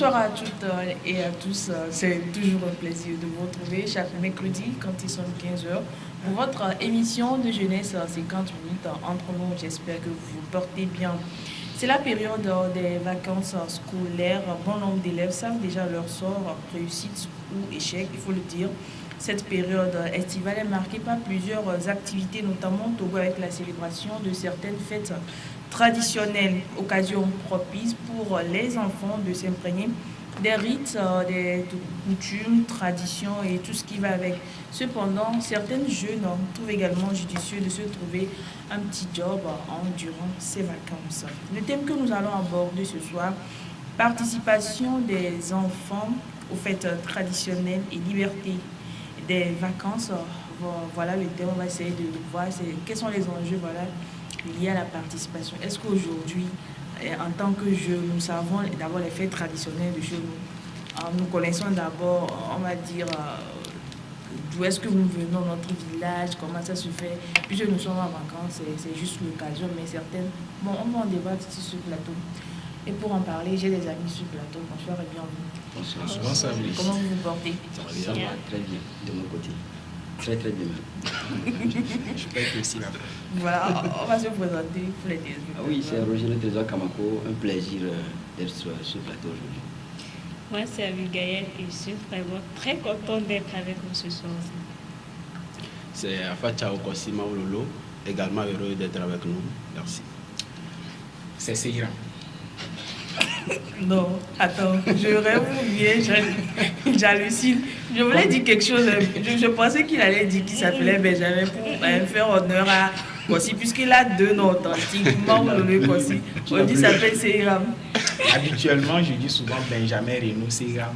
Bonsoir à toutes et à tous. C'est toujours un plaisir de vous retrouver chaque mercredi quand il sont 15 heures pour votre émission de jeunesse 50 minutes entre nous. J'espère que vous vous portez bien. C'est la période des vacances scolaires. Bon nombre d'élèves savent déjà leur sort, réussite ou échec, il faut le dire. Cette période estivale est marquée par plusieurs activités, notamment au Togo avec la célébration de certaines fêtes traditionnelles, occasion propice pour les enfants de s'imprégner des rites, des coutumes, traditions et tout ce qui va avec. Cependant, certaines jeunes trouvent également judicieux de se trouver un petit job durant ces vacances. Le thème que nous allons aborder ce soir, participation des enfants aux fêtes traditionnelles et liberté des vacances. Voilà le thème, on va essayer de voir quels sont les enjeux liés à la participation. Est-ce qu'aujourd'hui, en tant que jeunes, nous savons d'abord les fêtes traditionnelles de chez nous. Nous connaissons d'abord, on va dire, d'où est-ce que nous venons, notre village, comment ça se fait. Puisque nous sommes en vacances, c'est juste l'occasion, mais certaines... Bon, on va en débattre ici sur le plateau. Et pour en parler, j'ai des amis sur le plateau. Bonsoir et bienvenue. Bonsoir. Comment vous vous portez? Ça va très bien de mon côté. Très très bien même. Je peux être aussi là. Voilà, on va se présenter pour les téléspectateurs. Ah oui, c'est Roger Le Trésor Kamako. Un plaisir d'être sur ce plateau aujourd'hui. Moi, c'est Abigail et je suis vraiment très contente d'être avec vous ce soir. C'est Afacha Okosima Ololo, également heureux d'être avec nous. Merci. C'est Seira. Non, attends, je rêve bien, j'hallucine. Je voulais dire quelque chose, je pensais qu'il allait dire qu'il s'appelait Benjamin pour faire honneur à Kossi, puisqu'il a deux noms authentiquement, le Kossi. On dit qu'il s'appelle Seiram. Habituellement, je dis souvent Benjamin Renaud Seiram.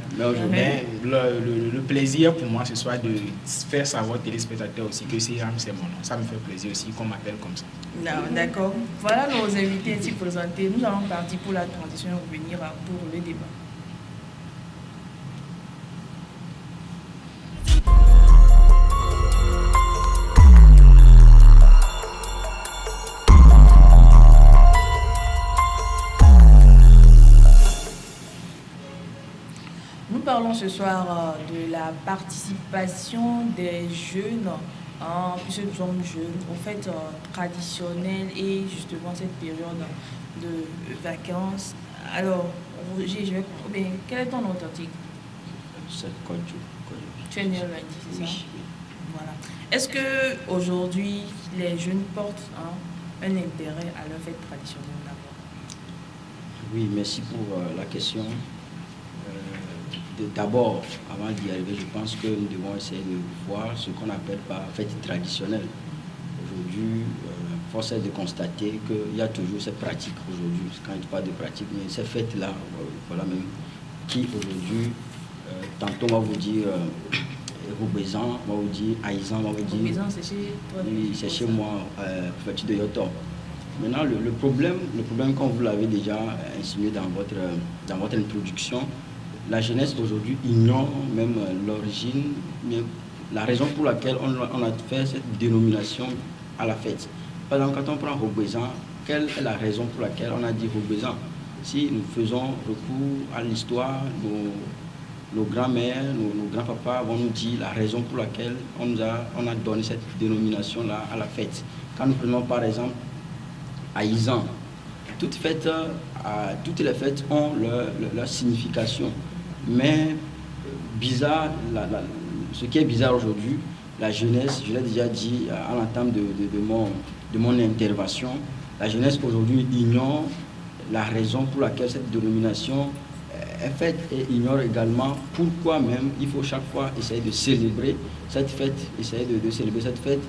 Mais le plaisir pour moi ce soir de faire savoir aux téléspectateurs aussi que Seiram c'est mon nom. Ça me fait plaisir aussi qu'on m'appelle comme ça. Non, d'accord. Voilà nos invités ainsi présentés. Nous allons partir pour la transition et revenir pour le débat. Nous parlons ce soir de la participation des jeunes, puisque nous sommes jeunes, aux fêtes traditionnelles et justement cette période de vacances. Alors, Roger, quel est ton nom authentique? C'est Kodjo. Tu es né le lundi, c'est ça? Oui. Voilà. Est-ce qu'aujourd'hui, les jeunes portent un intérêt à leur fête traditionnelle d'abord? Oui, merci pour la question. D'abord, avant d'y arriver, je pense que nous devons essayer de voir ce qu'on appelle par fête traditionnelle. Aujourd'hui, force est de constater qu'il y a toujours cette pratique aujourd'hui. Quand je parle de pratique, mais ces fêtes-là, voilà même, qui aujourd'hui, tantôt on va vous dire Roubezan, on va vous dire Aïzan, on va vous dire... Roubezan, c'est chez toi? Oui, c'est chez moi, préfecture de Yotor. Maintenant, le problème, comme vous l'avez déjà insinué dans votre introduction, la jeunesse aujourd'hui ignore même l'origine, la raison pour laquelle on a fait cette dénomination à la fête. Par exemple, quand on prend Roubezan, quelle est la raison pour laquelle on a dit Roubezan? Si nous faisons recours à l'histoire, nos grands-mères, nos grands-papas vont nous dire la raison pour laquelle on a donné cette dénomination-là à la fête. Quand nous prenons par exemple Aïzan, toutes les fêtes ont leur signification. Mais bizarre, ce qui est bizarre aujourd'hui, la jeunesse, je l'ai déjà dit à l'entame de mon intervention, la jeunesse aujourd'hui ignore la raison pour laquelle cette dénomination est faite et ignore également pourquoi même il faut chaque fois essayer de célébrer cette fête, essayer de célébrer cette fête.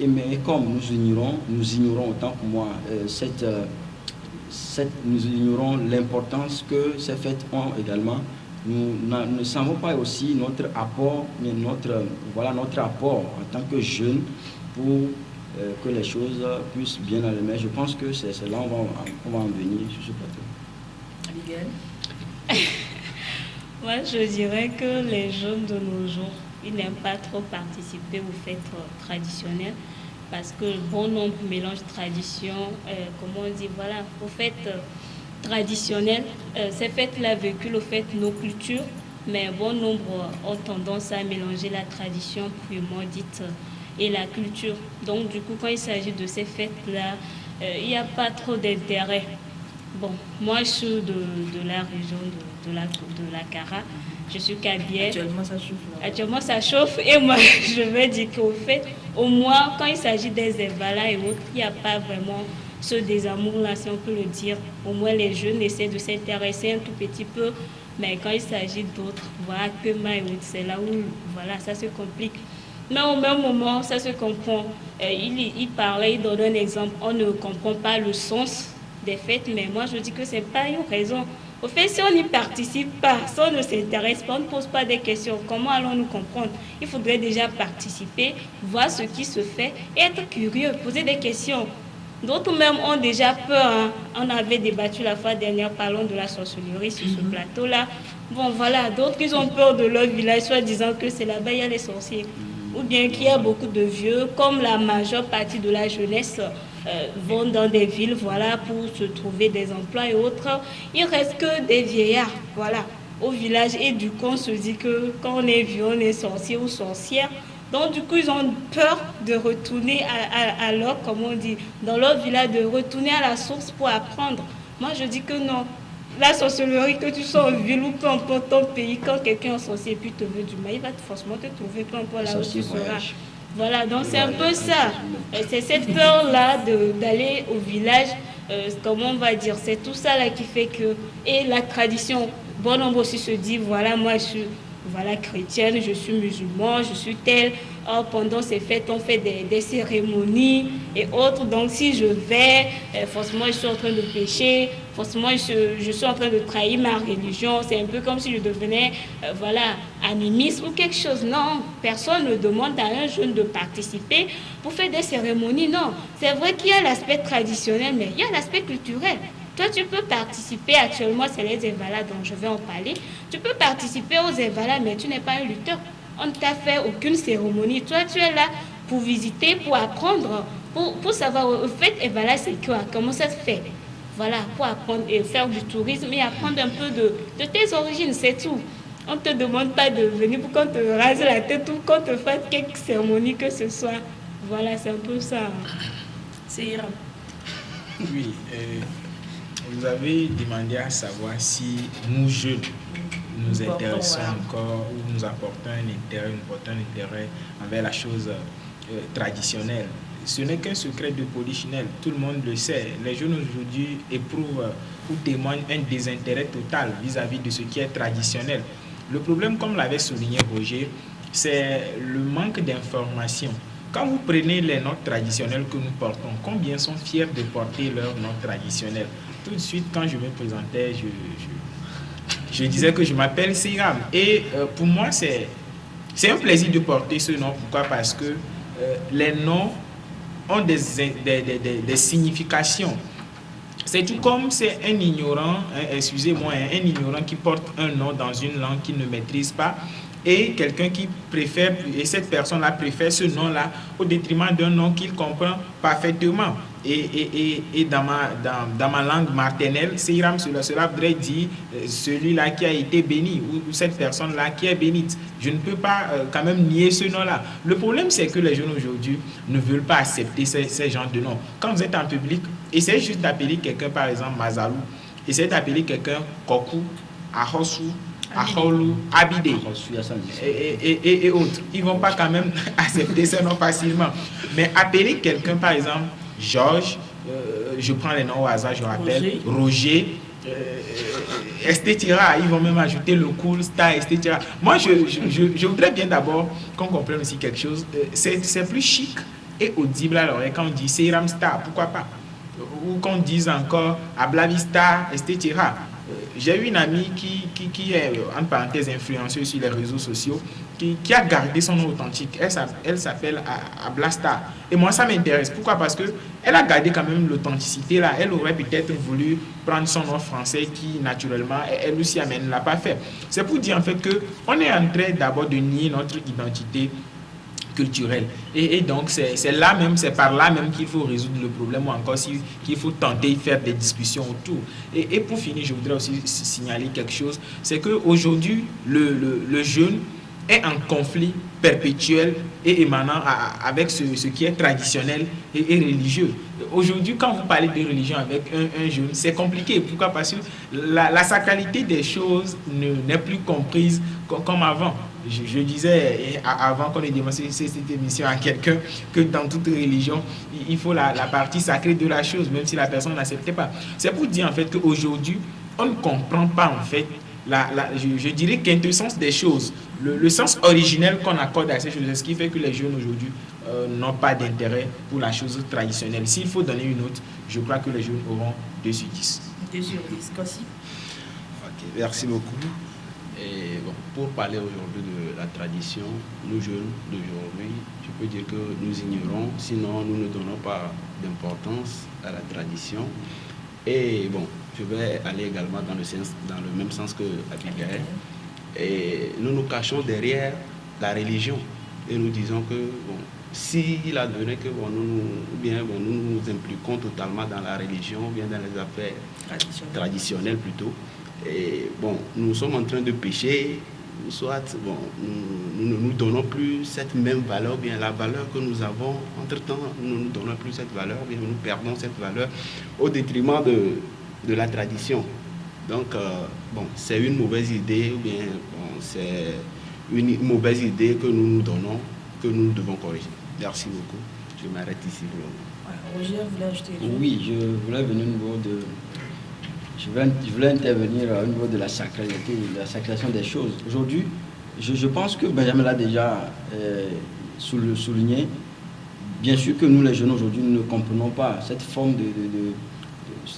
Mais comme nous ignorons autant pour moi nous ignorons l'importance que ces fêtes ont également. Nous ne savons pas aussi notre apport, mais notre apport en tant que jeunes pour que les choses puissent bien aller. Mais je pense que c'est là qu'on va en venir sur ce plateau. Abigail? Moi, je dirais que les jeunes de nos jours, ils n'aiment pas trop participer aux fêtes traditionnelles. Parce que bon nombre mélangent tradition, comment on dit, voilà, au fait, traditionnelles. Ces fêtes-là véhiculent au fait nos cultures, mais bon nombre ont tendance à mélanger la tradition purement dite et la culture. Donc du coup, quand il s'agit de ces fêtes-là, il n'y a pas trop d'intérêt. Bon, moi je suis de la région de la Cara, je suis Kabier. Actuellement, ça chauffe là. Actuellement, ça chauffe et moi, je vais dire qu'au fait, au moins, quand il s'agit des Zévala et autres, il n'y a pas vraiment ce désamour-là, si on peut le dire. Au moins, les jeunes essaient de s'intéresser un tout petit peu, mais quand il s'agit d'autres, voilà, que ma et autres, c'est là où, voilà, ça se complique. Mais au même moment, ça se comprend. Il parlait, il donne un exemple, on ne comprend pas le sens des fêtes, mais moi, je dis que ce n'est pas une raison. Au fait, si on n'y participe pas, si on ne s'intéresse pas, on ne pose pas des questions, comment allons-nous comprendre? Il faudrait déjà participer, voir ce qui se fait et être curieux, poser des questions. D'autres même ont déjà peur. Hein. On avait débattu la fois dernière, parlons de la sorcellerie sur ce plateau-là. Bon, voilà, d'autres ils ont peur de leur village, soit disant que c'est là-bas, il y a les sorciers. Ou bien qu'il y a beaucoup de vieux, comme la majeure partie de la jeunesse vont dans des villes, voilà, pour se trouver des emplois et autres. Il reste que des vieillards, voilà, au village. Et du coup, on se dit que quand on est vieux, on est sorcier ou sorcière. Donc, du coup, ils ont peur de retourner à leur, comme on dit, dans leur village, de retourner à la source pour apprendre. Moi, je dis que non. La sorcellerie, que tu sois en ville ou peu importe ton pays, quand quelqu'un est sorcier et puis te veut du mal, il va forcément te trouver peu importe là où tu seras. Voilà, donc c'est un peu ça. C'est cette peur-là d'aller au village, comment on va dire, c'est tout ça là qui fait que... Et la tradition, bon nombre aussi se dit, voilà, moi je suis chrétienne, je suis musulman, je suis telle. Or, pendant ces fêtes, on fait des cérémonies et autres. Donc, si je vais, forcément, je suis en train de pécher. Forcément, je suis en train de trahir ma religion. C'est un peu comme si je devenais, animiste ou quelque chose. Non, personne ne demande à un jeune de participer pour faire des cérémonies. Non, c'est vrai qu'il y a l'aspect traditionnel, mais il y a l'aspect culturel. Toi, tu peux participer, actuellement, c'est les Zévala dont je vais en parler. Tu peux participer aux Zévala, mais tu n'es pas un lutteur. On ne t'a fait aucune cérémonie. Toi, tu es là pour visiter, pour apprendre, pour savoir, au fait, Zévala, c'est quoi? Comment ça se fait? Voilà, pour apprendre et faire du tourisme et apprendre un peu de tes origines, c'est tout. On ne te demande pas de venir pour qu'on te rase la tête ou qu'on te fasse quelque cérémonie que ce soit. Voilà, c'est un peu ça. C'est Hiram. Oui, vous avez demandé à savoir si nous jeunes nous intéressons encore ou nous apportons un intérêt envers la chose traditionnelle. Ce n'est qu'un secret de polichinelle, tout le monde le sait. Les jeunes aujourd'hui éprouvent ou témoignent un désintérêt total vis-à-vis de ce qui est traditionnel. Le problème, comme l'avait souligné Roger, c'est le manque d'information. Quand vous prenez les notes traditionnelles que nous portons, combien sont fiers de porter leurs notes traditionnelles? Tout de suite, quand je me présentais, je disais que je m'appelle Siram. Et pour moi, c'est un plaisir de porter ce nom. Pourquoi? Parce que les noms ont des significations. C'est tout comme c'est un ignorant, excusez-moi, un ignorant qui porte un nom dans une langue qu'il ne maîtrise pas, et quelqu'un qui préfère, et cette personne-là préfère ce nom-là au détriment d'un nom qu'il comprend parfaitement. Et dans ma langue maternelle, Siram, cela voudrait dire celui-là qui a été béni, ou cette personne-là qui est bénite. Je ne peux pas quand même nier ce nom-là. Le problème, c'est que les jeunes aujourd'hui ne veulent pas accepter ces genres de noms. Quand vous êtes en public, essayez juste d'appeler quelqu'un, par exemple, Mazalou. Essayez d'appeler quelqu'un Koku, Ahosu, Aholu, Abide et autres. Ils ne vont pas quand même accepter ce nom facilement. Mais appeler quelqu'un, par exemple, Georges, je prends les noms au hasard, je rappelle, Roger, etc. Ils vont même ajouter le cool star, etc. Moi, je voudrais bien d'abord qu'on comprenne aussi quelque chose. C'est plus chic et audible à l'oreille quand on dit Siram Star, pourquoi pas? Ou qu'on dise encore Ablavista, etc. J'ai eu une amie qui est, entre parenthèses, influenceuse sur les réseaux sociaux, qui a gardé son nom authentique. Elle s'appelle Ablasta. Et moi, ça m'intéresse. Pourquoi? Parce qu'elle a gardé quand même l'authenticité là. Elle aurait peut-être voulu prendre son nom français qui, naturellement, elle aussi, elle ne l'a pas fait. C'est pour dire en fait qu'on est en train d'abord de nier notre identité culturelle. Et donc, c'est là même, c'est par là même qu'il faut résoudre le problème, ou encore qu'il faut tenter de faire des discussions autour. Et pour finir, je voudrais aussi signaler quelque chose, c'est qu'aujourd'hui, le jeune est en conflit perpétuel et émanant avec ce qui est traditionnel et religieux. Aujourd'hui, quand vous parlez de religion avec un jeune, c'est compliqué. Pourquoi? Parce que la sacralité des choses n'est plus comprise comme avant. Je disais avant qu'on ait démontré cette émission à quelqu'un que dans toute religion, il faut la partie sacrée de la chose, même si la personne n'acceptait pas. C'est pour dire en fait qu'aujourd'hui, on ne comprend pas en fait je dirais quintessence des choses, le sens originel qu'on accorde à ces choses, ce qui fait que les jeunes aujourd'hui n'ont pas d'intérêt pour la chose traditionnelle. S'il faut donner une note, je crois que les jeunes auront 2 sur 10. 2 sur 10, Kossi. Ok, merci beaucoup. Et bon, pour parler aujourd'hui de la tradition, nous jeunes d'aujourd'hui, je peux dire que nous ignorons, sinon nous ne donnons pas d'importance à la tradition. Et bon, je vais aller également dans le même sens que Abigail. Et nous nous cachons derrière la religion et nous disons que bon, s'il advenait que nous nous impliquons totalement dans la religion ou bien dans les affaires traditionnelles plutôt, et bon, nous sommes en train de pécher, soit bon, nous ne nous donnons plus cette même valeur, bien la valeur que nous avons, entre-temps, nous ne nous donnons plus cette valeur, bien nous perdons cette valeur au détriment de la tradition. Donc, bon, c'est une mauvaise idée, ou bien bon, c'est une mauvaise idée que nous nous donnons, que nous devons corriger. Merci beaucoup. Je m'arrête ici pour le moment. Roger, vous voulez ajouter? Oui, je voulais venir au niveau de... Je voulais intervenir au niveau de la sacralité, de la sacralisation des choses. Aujourd'hui, je pense que Benjamin l'a déjà souligné. Bien sûr que nous, les jeunes, aujourd'hui, nous ne comprenons pas cette forme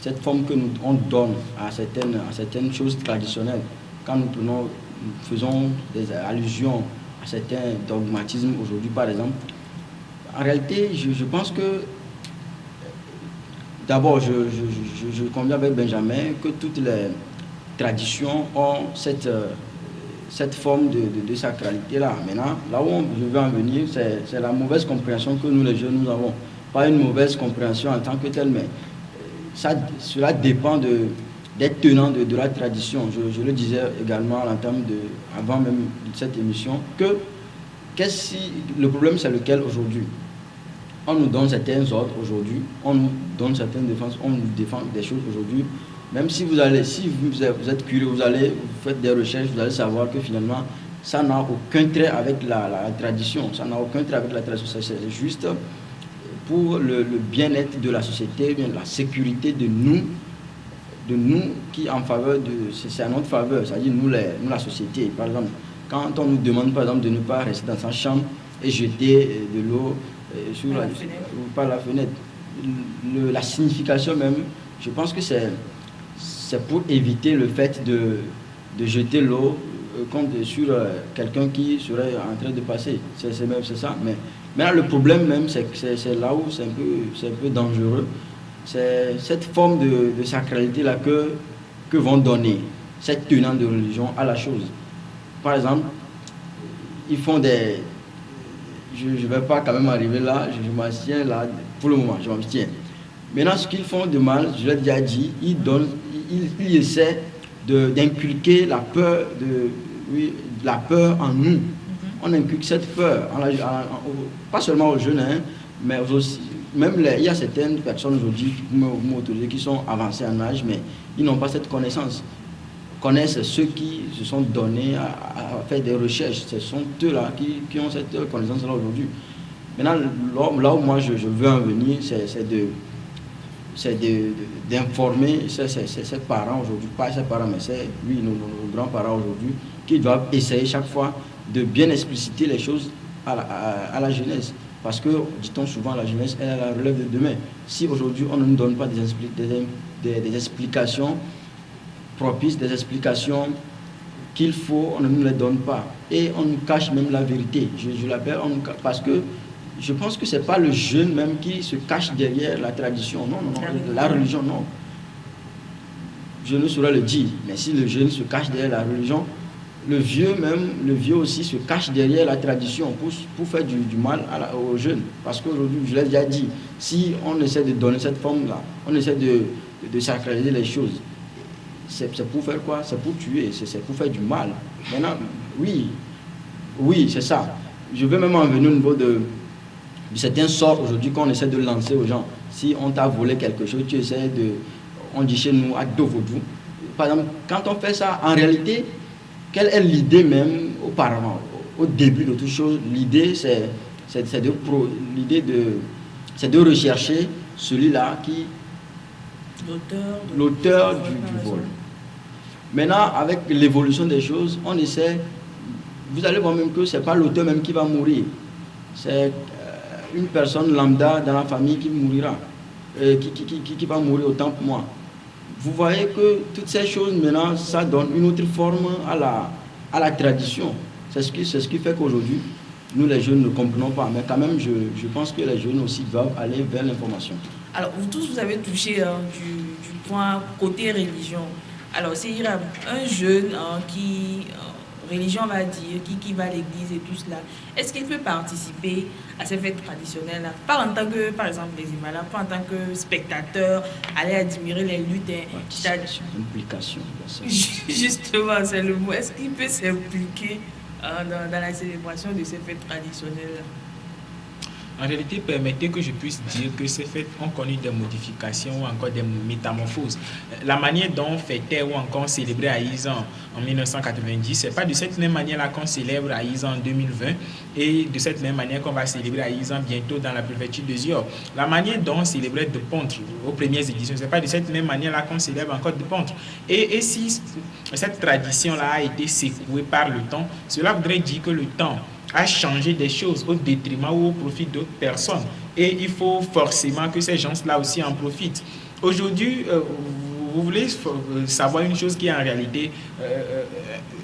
cette forme que on donne à certaines choses traditionnelles. Quand nous faisons des allusions à certains dogmatismes aujourd'hui, par exemple, en réalité, je pense que d'abord, je conviens avec Benjamin que toutes les traditions ont cette forme de sacralité-là. Maintenant, là où je veux en venir, c'est la mauvaise compréhension que nous, les jeunes, nous avons. Pas une mauvaise compréhension en tant que telle, mais cela dépend des tenants de la tradition. Je le disais également avant même cette émission, que le problème, c'est lequel aujourd'hui? On nous donne certains ordres aujourd'hui, on nous donne certaines défenses, on nous défend des choses aujourd'hui. Même si vous êtes curieux, vous faites des recherches, vous allez savoir que finalement, ça n'a aucun trait avec la tradition. Ça n'a aucun trait avec la tradition. C'est juste pour le bien-être de la société, bien la sécurité de nous qui en faveur c'est à notre faveur, c'est-à-dire nous la société. Par exemple, quand on nous demande par exemple de ne pas rester dans sa chambre et jeter de l'eau par la fenêtre, la signification même, je pense que c'est pour éviter le fait de jeter l'eau sur quelqu'un qui serait en train de passer. C'est ça. Mais maintenant, le problème même, c'est là où c'est un peu dangereux. C'est cette forme de sacralité-là que vont donner cette tenant de religion à la chose. Par exemple, ils font des... Je ne vais pas quand même arriver là, je m'abstiens là, pour le moment, je m'abstiens. Maintenant, ce qu'ils font de mal, je l'ai déjà dit, ils essaient d'inculquer la peur en nous. On inculque cette peur, pas seulement aux jeunes, mais aussi, il y a certaines personnes aujourd'hui qui sont avancées en âge, mais ils n'ont pas cette connaissance. Connaissent ceux qui se sont donnés à faire des recherches. Ce sont eux-là qui ont cette connaissance-là aujourd'hui. Maintenant, là où moi je veux en venir, c'est d'informer ces parents aujourd'hui, pas ces parents, mais c'est nos grands-parents aujourd'hui, qui doivent essayer chaque fois de bien expliciter les choses à la jeunesse. Parce que, dit-on souvent, la jeunesse, elle a la relève de demain. Si aujourd'hui on ne nous donne pas des explications propices, des explications qu'il faut, on ne nous les donne pas. Et on nous cache même la vérité. Je l'appelle, parce que je pense que ce n'est pas le jeune même qui se cache derrière la tradition. Non, la religion, non. Je ne saurais le dire. Mais si le jeune se cache derrière la religion, le vieux aussi se cache derrière la tradition pour faire du mal aux jeunes. Parce qu'aujourd'hui, je l'ai déjà dit, si on essaie de donner cette forme-là, on essaie de sacraliser les choses, c'est pour faire quoi? C'est pour tuer, c'est pour faire du mal. Maintenant, oui, c'est ça. Je veux même en venir au niveau de certains sorts aujourd'hui qu'on essaie de lancer aux gens. Si on t'a volé quelque chose, tu essaies on dit chez nous, à dos vaudou. Par exemple, quand on fait ça, en réalité, quelle est l'idée même auparavant, au début de toute chose? L'idée, c'est de rechercher celui-là qui... L'auteur du vol. Maintenant, avec l'évolution des choses, on essaie... Vous allez voir même que ce n'est pas l'auteur même qui va mourir. C'est une personne lambda dans la famille qui mourira, qui va mourir autant pour moi. Vous voyez que toutes ces choses, maintenant, ça donne une autre forme à la tradition. C'est ce qui fait qu'aujourd'hui, nous les jeunes ne comprenons pas. Mais quand même, je pense que les jeunes aussi doivent aller vers l'information. Alors, vous tous, vous avez touché du point côté religion. Alors, c'est un jeune qui... religion va dire, qui va à l'église et tout cela, est-ce qu'il peut participer à ces fêtes traditionnelles-là? Pas en tant que, par exemple, les Himalayas, pas en tant que spectateur, aller admirer les luttes. Implication. Justement, c'est le mot. Est-ce qu'il peut s'impliquer dans la célébration de ces fêtes traditionnelles-là? En réalité, permettez que je puisse dire que ces fêtes ont connu des modifications ou encore des métamorphoses. La manière dont on fêtait ou encore on célébrait Aïzan en 1990, ce n'est pas de cette même manière-là qu'on célèbre Aïzan en 2020 et de cette même manière qu'on va célébrer Aïzan bientôt dans la préfecture de Zior. La manière dont on célébrait de Pontre aux premières éditions, ce n'est pas de cette même manière-là qu'on célèbre encore de Pontre. Et si cette tradition-là a été secouée par le temps, cela voudrait dire que le temps a changé des choses au détriment ou au profit d'autres personnes. Et il faut forcément que ces gens-là aussi en profitent. Aujourd'hui, vous voulez savoir une chose qui est en réalité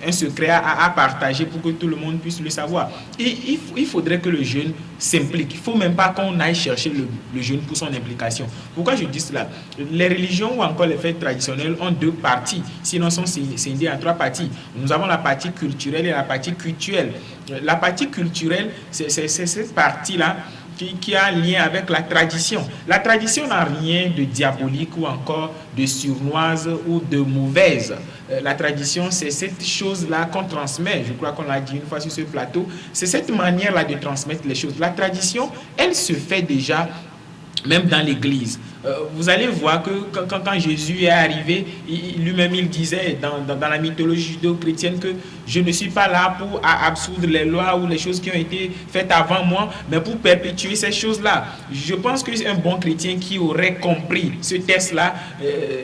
un secret à partager pour que tout le monde puisse le savoir. Et il faudrait que le jeune s'implique. Il ne faut même pas qu'on aille chercher le jeune pour son implication. Pourquoi je dis cela? Les religions ou encore les fêtes traditionnelles ont deux parties, sinon sont scindées en trois parties. Nous avons la partie culturelle et la partie cultuelle. La partie culturelle, c'est cette partie-là qui a un lien avec la tradition. La tradition n'a rien de diabolique ou encore de sournoise ou de mauvaise. La tradition, c'est cette chose-là qu'on transmet. Je crois qu'on l'a dit une fois sur ce plateau. C'est cette manière-là de transmettre les choses. La tradition, elle se fait déjà même dans l'église. Vous allez voir que quand Jésus est arrivé, lui-même il disait dans la mythologie judéo-chrétienne que je ne suis pas là pour absoudre les lois ou les choses qui ont été faites avant moi, mais pour perpétuer ces choses-là. Je pense que c'est un bon chrétien qui aurait compris ce texte-là,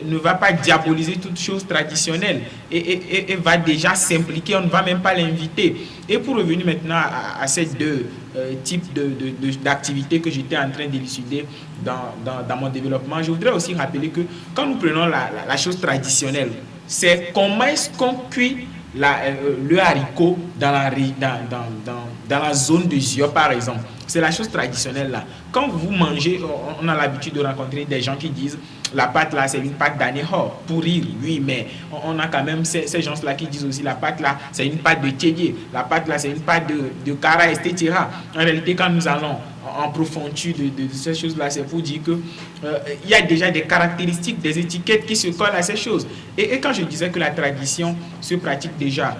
ne va pas diaboliser toutes choses traditionnelles et va déjà s'impliquer, on ne va même pas l'inviter. Et pour revenir maintenant à ces deux types d'activités que j'étais en train d'élucider dans mon développement, je voudrais aussi rappeler que quand nous prenons la chose traditionnelle, c'est comment est-ce qu'on cuit le haricot dans la zone de Zior, par exemple. C'est la chose traditionnelle là. Quand vous mangez, on a l'habitude de rencontrer des gens qui disent la pâte là c'est une pâte d'anéhor. Pour rire, oui, mais on a quand même ces gens là qui disent aussi la pâte là c'est une pâte de tchédier, la pâte là c'est une pâte de cara, etc. En réalité, quand nous allons en profondeur de ces choses là, c'est pour dire que il y a déjà des caractéristiques, des étiquettes qui se collent à ces choses. Et quand je disais que la tradition se pratique déjà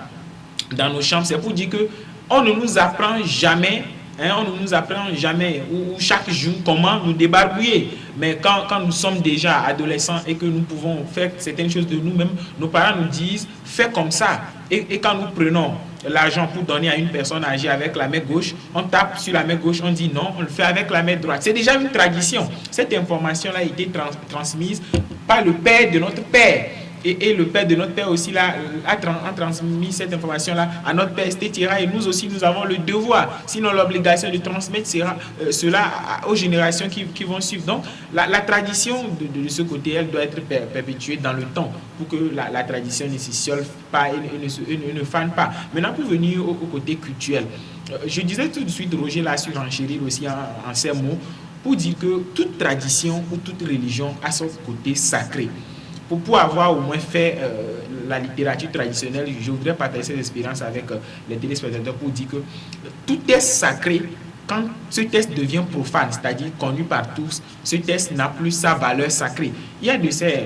dans nos chambres, c'est pour dire que on ne nous apprend jamais. On ne nous apprend jamais ou chaque jour comment nous débarbouiller. Mais quand nous sommes déjà adolescents et que nous pouvons faire certaines choses de nous-mêmes, nos parents nous disent fais comme ça. Et quand nous prenons l'argent pour donner à une personne âgée avec la main gauche, on tape sur la main gauche, on dit non, on le fait avec la main droite. C'est déjà une tradition. Cette information-là a été transmise par le père de notre père. Et le père de notre père aussi là, a transmis cette information-là à notre père, etc. Et nous aussi, nous avons le devoir, sinon l'obligation de transmettre cela aux générations qui vont suivre. Donc, la tradition de ce côté, elle doit être perpétuée dans le temps pour que la tradition ne s'issole pas et ne fane pas. Maintenant, pour venir au côté culturel, je disais tout de suite, Roger l'a surenchéri aussi en ces mots, pour dire que toute tradition ou toute religion a son côté sacré. Pour avoir au moins fait la littérature traditionnelle, je voudrais partager cette expérience avec les téléspectateurs pour dire que tout texte sacré, quand ce texte devient profane, c'est-à-dire connu par tous, ce texte n'a plus sa valeur sacrée. Il y a de ces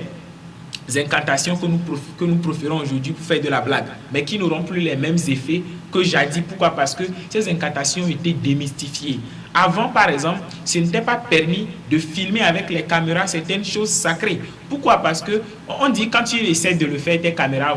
incantations que nous proférons aujourd'hui pour faire de la blague, mais qui n'auront plus les mêmes effets que jadis. Pourquoi? Parce que ces incantations ont été démystifiées. Avant, par exemple, ce n'était pas permis de filmer avec les caméras certaines choses sacrées. Pourquoi? Parce que on dit quand tu essaies de le faire, tes caméras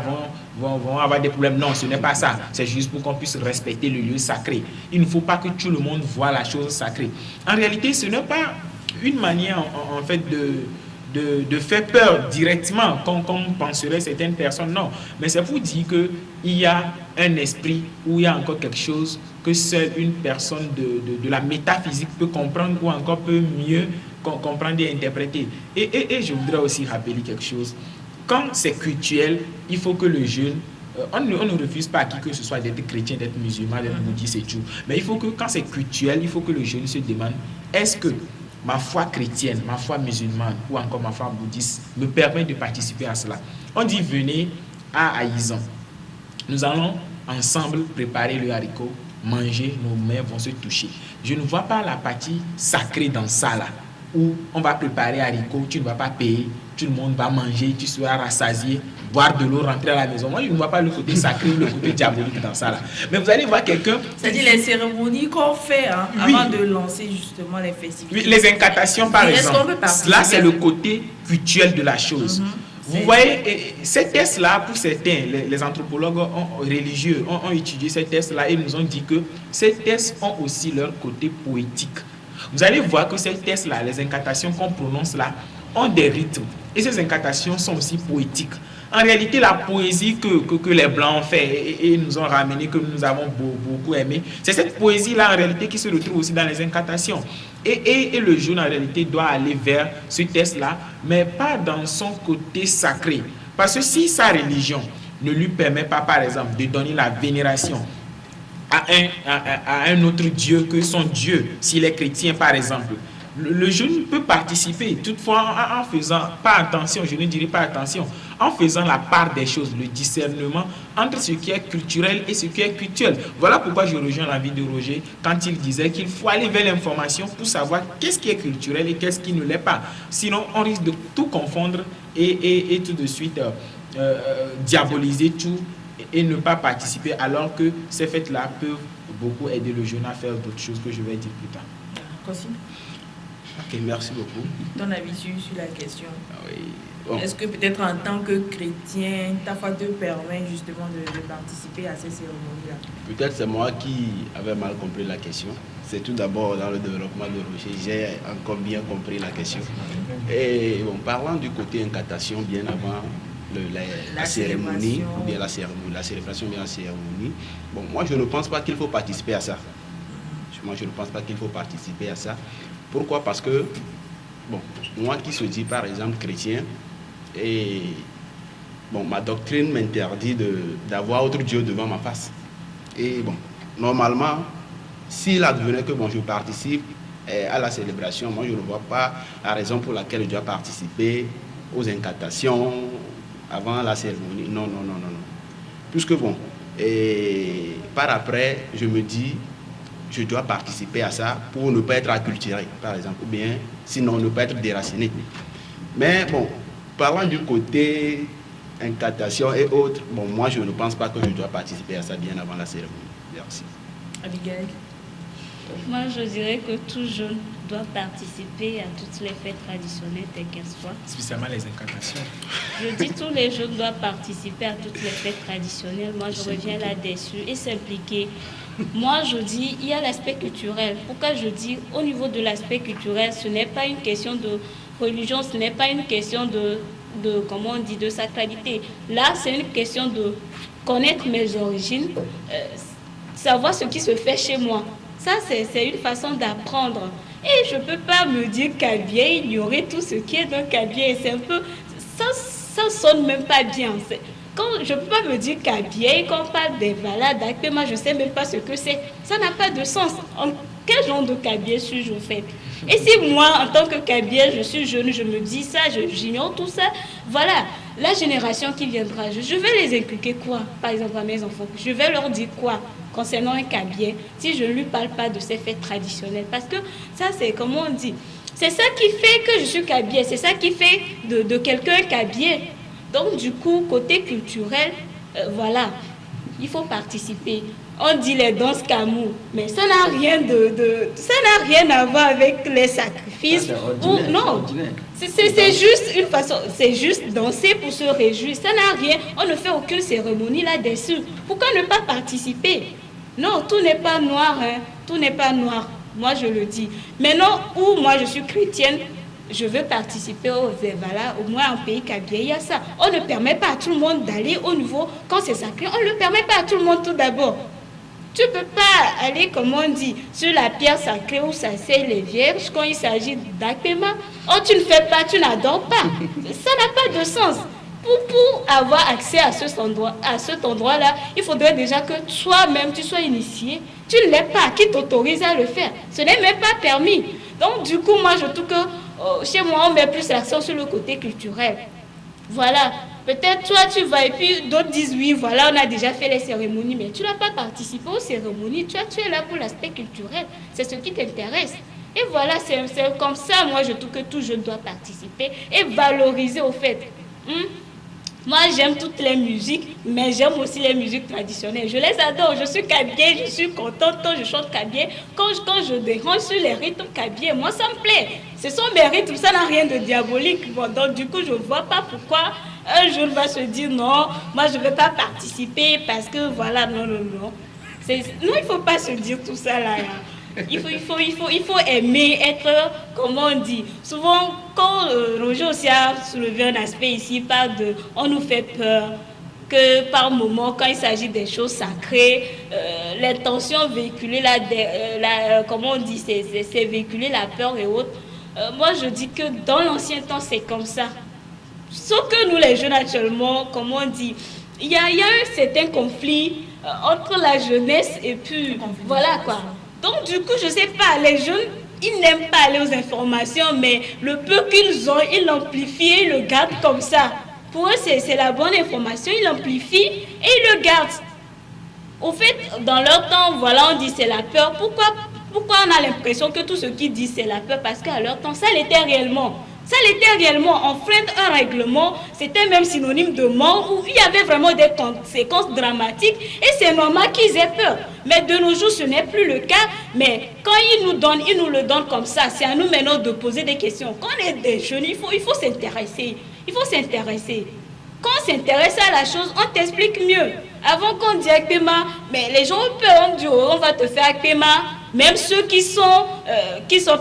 vont avoir des problèmes. Non, ce n'est pas ça. C'est juste pour qu'on puisse respecter le lieu sacré. Il ne faut pas que tout le monde voit la chose sacrée. En réalité, ce n'est pas une manière, en fait, de faire peur directement, comme penseraient certaines personnes. Non, mais c'est pour dire qu'il y a un esprit ou il y a encore quelque chose que seule une personne de la métaphysique peut comprendre ou encore peut mieux comprendre et interpréter. Et je voudrais aussi rappeler quelque chose. Quand c'est cultuel, il faut que le jeune... On ne refuse pas à qui que ce soit d'être chrétien, d'être musulman, d'être bouddhiste et tout. Mais il faut que, quand c'est cultuel, il faut que le jeune se demande, est-ce que ma foi chrétienne, ma foi musulmane ou encore ma foi bouddhiste me permet de participer à cela? On dit, venez à Aïzan. Nous allons ensemble préparer le haricot, manger, nos mains vont se toucher. Je ne vois pas la partie sacrée dans ça là, où on va préparer haricot, tu ne vas pas payer, tout le monde va manger, tu seras rassasié, boire de l'eau, rentrer à la maison. Moi, je ne vois pas le côté sacré ou le côté diabolique dans ça là. Mais vous allez voir quelqu'un... C'est-à-dire les cérémonies qu'on fait oui, avant de lancer justement les festivités. Oui, les incantations par exemple. Là, c'est le côté cultuel de la chose. Vous voyez, ces tests-là, pour certains, les anthropologues religieux ont étudié ces tests-là et nous ont dit que ces tests ont aussi leur côté poétique. Vous allez voir que ces tests-là, les incantations qu'on prononce là, ont des rythmes. Et ces incantations sont aussi poétiques. En réalité, la poésie que les Blancs ont fait et nous ont ramené, que nous avons beaucoup aimé, c'est cette poésie-là en réalité qui se retrouve aussi dans les incantations. Et le jeune en réalité doit aller vers ce test-là, mais pas dans son côté sacré. Parce que si sa religion ne lui permet pas, par exemple, de donner la vénération à un autre Dieu que son Dieu, s'il est chrétien par exemple, le jeune peut participer, toutefois en faisant pas attention, je ne dirais pas attention, en faisant la part des choses, le discernement entre ce qui est culturel et ce qui est cultuel. Voilà pourquoi je rejoins l'avis de Roger quand il disait qu'il faut aller vers l'information pour savoir qu'est-ce qui est culturel et qu'est-ce qui ne l'est pas. Sinon, on risque de tout confondre et tout de suite diaboliser tout et ne pas participer, alors que ces fêtes-là peuvent beaucoup aider le jeune à faire d'autres choses que je vais dire plus tard. Merci. Ok, merci beaucoup. Ton avis sur la question? Oui. Bon. Est-ce que peut-être en tant que chrétien, ta foi te permet justement de participer à ces cérémonies-là? Peut-être c'est moi qui avais mal compris la question. C'est tout d'abord dans le développement de Roger, j'ai encore bien compris la question. Et bon, parlant du côté incantation, bien avant la cérémonie, ou bien la célébration, bien la cérémonie, bon, moi je ne pense pas qu'il faut participer à ça. Moi je ne pense pas qu'il faut participer à ça. Pourquoi? Parce que, bon, moi qui se dis par exemple chrétien, et bon, ma doctrine m'interdit d'avoir autre Dieu devant ma face. Et bon, normalement, s'il advenait que bon, je participe à la célébration, moi je ne vois pas la raison pour laquelle je dois participer aux incantations avant la cérémonie. Non. Puisque bon, et par après, je me dis, je dois participer à ça pour ne pas être acculturé, par exemple, ou bien sinon ne pas être déraciné. Mais bon, parlant du côté incantation et autres, bon, moi je ne pense pas que je dois participer à ça bien avant la cérémonie. Merci. Abigail? Moi, je dirais que tout jeune doit participer à toutes les fêtes traditionnelles, telles qu'elles soient. Spécialement les incantations. Je dis tous les jeunes doivent participer à toutes les fêtes traditionnelles. Moi, je reviens là-dessus et s'impliquer. Moi, je dis, il y a l'aspect culturel. Pourquoi je dis, au niveau de l'aspect culturel, ce n'est pas une question de religion, ce n'est pas une question de comment on dit, de sacralité. Là, c'est une question de connaître mes origines, savoir ce qui se fait chez moi. Ça, c'est une façon d'apprendre. Et je ne peux pas me dire qu'à Biais, ignorer tout ce qui est dans Kabylie. C'est un peu... Ça sonne même pas bien. Je ne peux pas me dire qu'à Biais, quand on parle des valades, moi, je ne sais même pas ce que c'est. Ça n'a pas de sens. Quel genre de Kabylie suis-je au fait? Et si moi, en tant que Kabylie, je suis jeune, je me dis ça, j'ignore tout ça, voilà. la génération qui viendra, je vais les inculquer quoi, par exemple, à mes enfants? Je vais leur dire quoi concernant un cabier si je ne lui parle pas de ces fêtes traditionnelles? Parce que ça, c'est, comment on dit, c'est ça qui fait que je suis cabier, c'est ça qui fait de quelqu'un cabier. Donc, du coup, côté culturel, voilà, il faut participer. On dit les danses Kamou, mais ça n'a rien ça n'a rien à voir avec les sacrifices. Non, c'est juste une façon, c'est juste danser pour se réjouir. Ça n'a rien, on ne fait aucune cérémonie là-dessus. Pourquoi ne pas participer? Non, tout n'est pas noir, hein. Tout n'est pas noir. Moi, je le dis. Maintenant, où moi je suis chrétienne, je veux participer au Zévala, au moins en pays Kabye, il y a ça. On ne permet pas à tout le monde d'aller au niveau, quand c'est sacré, on ne le permet pas à tout le monde tout d'abord. Tu ne peux pas aller, comme on dit, sur la pierre sacrée où s'asseyent les vierges quand il s'agit d'Akpema. Oh, tu ne fais pas, tu n'adores pas. Ça n'a pas de sens. Pour avoir accès à cet endroit-là, il faudrait déjà que toi-même, tu sois initié. Tu ne l'es pas, qui t'autorise à le faire. Ce n'est même pas permis. Donc, du coup, moi, je trouve que chez moi, on met plus l'accent sur le côté culturel. Voilà. Peut-être toi, tu vas et puis d'autres disent oui, voilà, on a déjà fait les cérémonies, mais tu n'as pas participé aux cérémonies. Tu es là pour l'aspect culturel. C'est ce qui t'intéresse. Et voilà, c'est comme ça, moi, je trouve que tout jeune doit participer et valoriser au fait. Moi, j'aime toutes les musiques, mais j'aime aussi les musiques traditionnelles. Je les adore. Je suis Kabye, je suis contente quand je chante Kabye. Quand je dérange sur les rythmes Kabye, moi, ça me plaît. Ce sont mes rythmes, ça n'a rien de diabolique. Bon, donc, du coup, je ne vois pas pourquoi un jour va se dire non, moi, je ne vais pas participer parce que voilà, non. Non, il ne faut pas se dire tout ça là. Il faut aimer, être, comment on dit. Souvent, quand Roger aussi a soulevé un aspect ici, il parle de on nous fait peur, que par moment, quand il s'agit des choses sacrées, l'intention véhiculée, comment on dit, c'est véhiculer la peur et autres. Moi, je dis que dans l'ancien temps, c'est comme ça. Sauf que nous, les jeunes actuellement, comment on dit, il y a un certain conflit entre la jeunesse et puis, voilà quoi. Donc, du coup, je ne sais pas, les jeunes, ils n'aiment pas aller aux informations, mais le peu qu'ils ont, ils l'amplifient, ils le gardent comme ça. Pour eux, c'est la bonne information, ils l'amplifient et ils le gardent. Au fait, dans leur temps, voilà, on dit c'est la peur. Pourquoi on a l'impression que tout ce qu'ils disent, c'est la peur? Parce qu'à leur temps, ça l'était réellement. Ça l'était réellement. Enfreindre un règlement, c'était même synonyme de mort, où il y avait vraiment des conséquences dramatiques. Et c'est normal qu'ils aient peur. Mais de nos jours, ce n'est plus le cas. Mais quand ils nous le donnent comme ça. C'est à nous maintenant de poser des questions. Quand on est des jeunes, il faut s'intéresser. Il faut s'intéresser. Quand on s'intéresse à la chose, on t'explique mieux. Avant qu'on dise Akpema, mais les gens ont peur, on dit oh, on va te faire Akpema. Même ceux qui sont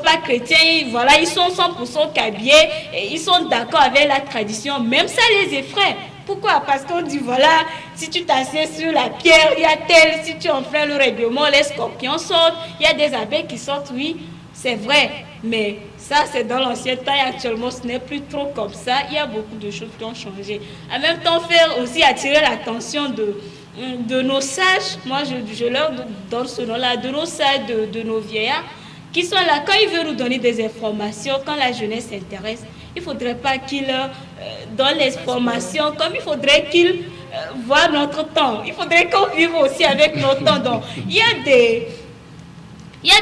pas chrétiens, voilà, ils sont 100% Kabye et ils sont d'accord avec la tradition. Même ça les effraie. Pourquoi? Parce qu'on dit voilà, si tu t'assieds sur la pierre, il y a tel, si tu enfreins le règlement, les scorpions sortent, il y a des abeilles qui sortent, oui, c'est vrai. Mais ça, c'est dans l'ancien temps et actuellement, ce n'est plus trop comme ça. Il y a beaucoup de choses qui ont changé. En même temps, faire aussi attirer l'attention de nos sages, moi je leur donne ce nom-là, de nos sages, de nos vieillards, qui sont là quand ils veulent nous donner des informations, quand la jeunesse s'intéresse, il ne faudrait pas qu'ils donnent les formations comme il faudrait qu'ils voient notre temps. Il faudrait qu'on vive aussi avec notre temps. Donc, il y a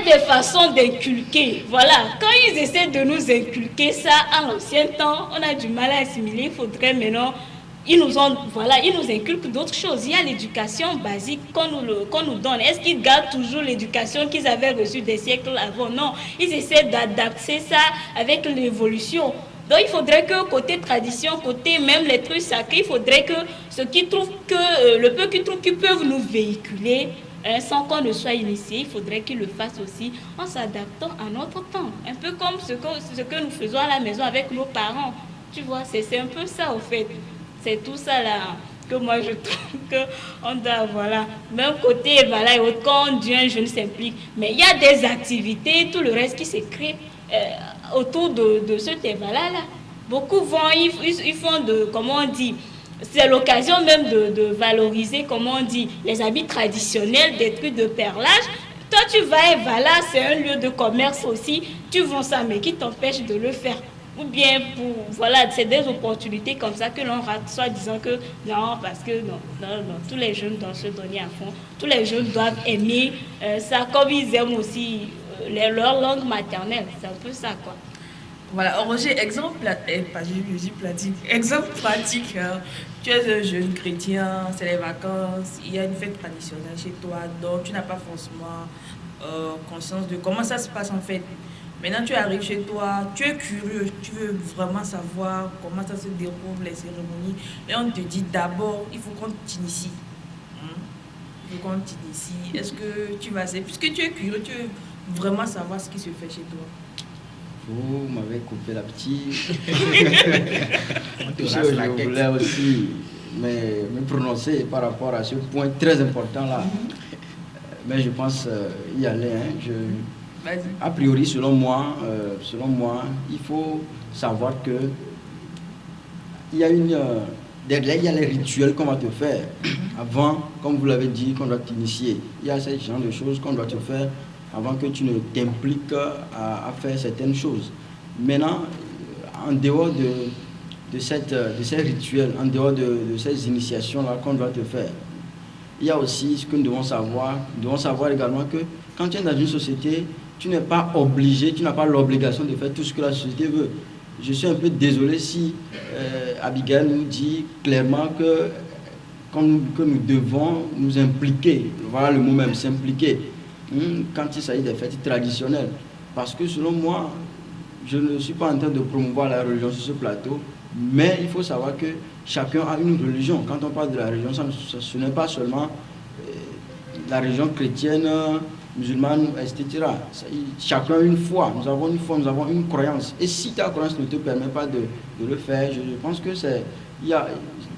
des façons d'inculquer. Voilà, quand ils essaient de nous inculquer ça à l'ancien temps, on a du mal à assimiler. Il faudrait maintenant, ils nous inculquent d'autres choses. Il y a l'éducation basique qu'on nous donne. Est-ce qu'ils gardent toujours l'éducation qu'ils avaient reçue des siècles avant? Non, ils essaient d'adapter ça avec l'évolution. Donc il faudrait que côté tradition, côté même les trucs sacrés, il faudrait que ceux qui trouvent que le peu qui trouvent qu'ils peuvent nous véhiculer, sans qu'on ne soit initié, il faudrait qu'ils le fassent aussi en s'adaptant à notre temps. Un peu comme ce que nous faisons à la maison avec nos parents. Tu vois, c'est un peu ça au fait. C'est tout ça là que moi je trouve qu'on doit, voilà. Même côté, voilà, et quand on dit un jeune s'implique. Mais il y a des activités, tout le reste qui se crée autour de ce thème-là. Beaucoup vont, ils font comment on dit, c'est l'occasion même de valoriser, comment on dit, les habits traditionnels, des trucs de perlage. Toi, tu vas et voilà, c'est un lieu de commerce aussi. Tu vends ça, mais qui t'empêche de le faire? ou bien voilà, c'est des opportunités comme ça que l'on rate, soit disant que non, parce que non, tous les jeunes doivent se donner à fond, tous les jeunes doivent aimer ça comme ils aiment aussi leur langue maternelle, c'est un peu ça quoi. Voilà, Roger, exemple, exemple pratique, hein. Tu es un jeune chrétien, c'est les vacances, il y a une fête traditionnelle chez toi, donc tu n'as pas forcément conscience de comment ça se passe en fait. Maintenant, tu arrives chez toi, tu es curieux, tu veux vraiment savoir comment ça se déroule, les cérémonies, et on te dit d'abord, il faut qu'on t'initie. Il faut qu'on t'initie. Est-ce que tu vas, puisque tu es curieux, tu veux vraiment savoir ce qui se fait chez toi? Vous m'avez coupé la petite. Je voulais aussi me prononcer par rapport à ce point très important là. Mais je pense y aller. A priori, selon moi, il faut savoir que il y a derrière, il y a les rituels qu'on va te faire. Avant, comme vous l'avez dit, qu'on doit t'initier. Il y a ce genre de choses qu'on doit te faire avant que tu ne t'impliques à faire certaines choses. Maintenant, en dehors de ces rituels, en dehors de ces initiations-là qu'on doit te faire, il y a aussi ce que nous devons savoir. Nous devons savoir également que quand tu es dans une société, tu n'es pas obligé, tu n'as pas l'obligation de faire tout ce que la société veut. Je suis un peu désolé si Abigail nous dit clairement que nous devons nous impliquer. Voilà le mot même, s'impliquer. Quand il s'agit des fêtes traditionnelles. Parce que selon moi, je ne suis pas en train de promouvoir la religion sur ce plateau, mais il faut savoir que chacun a une religion. Quand on parle de la religion, ce n'est pas seulement la religion chrétienne, musulmane, etc. Chacun a une foi. Nous avons une foi, nous avons une croyance. Et si ta croyance ne te permet pas de le faire, je pense que c'est...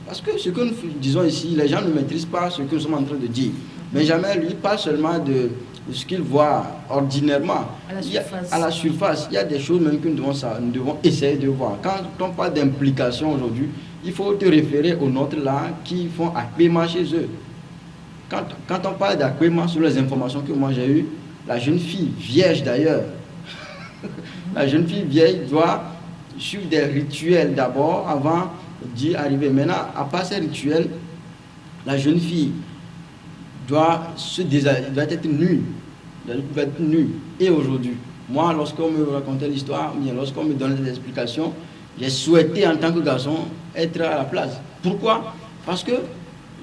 Parce que ce que nous disons ici, les gens ne maîtrisent pas ce que nous sommes en train de dire. Mais jamais lui parle seulement de ce qu'il voit ordinairement. À la surface. Il y a des choses même que nous devons essayer de voir. Quand on parle d'implication aujourd'hui, il faut te référer aux nôtres là qui font Akpema chez eux. Quand on parle d'Akpema, sur les informations que moi j'ai eues, la jeune fille, vierge d'ailleurs, la jeune fille vierge doit suivre des rituels d'abord avant d'y arriver. Maintenant, à part ces rituels, la jeune fille doit être nue. Doit être nue. Et aujourd'hui, moi, lorsqu'on me racontait l'histoire, lorsqu'on me donnait des explications, j'ai souhaité en tant que garçon être à la place. Pourquoi? Parce que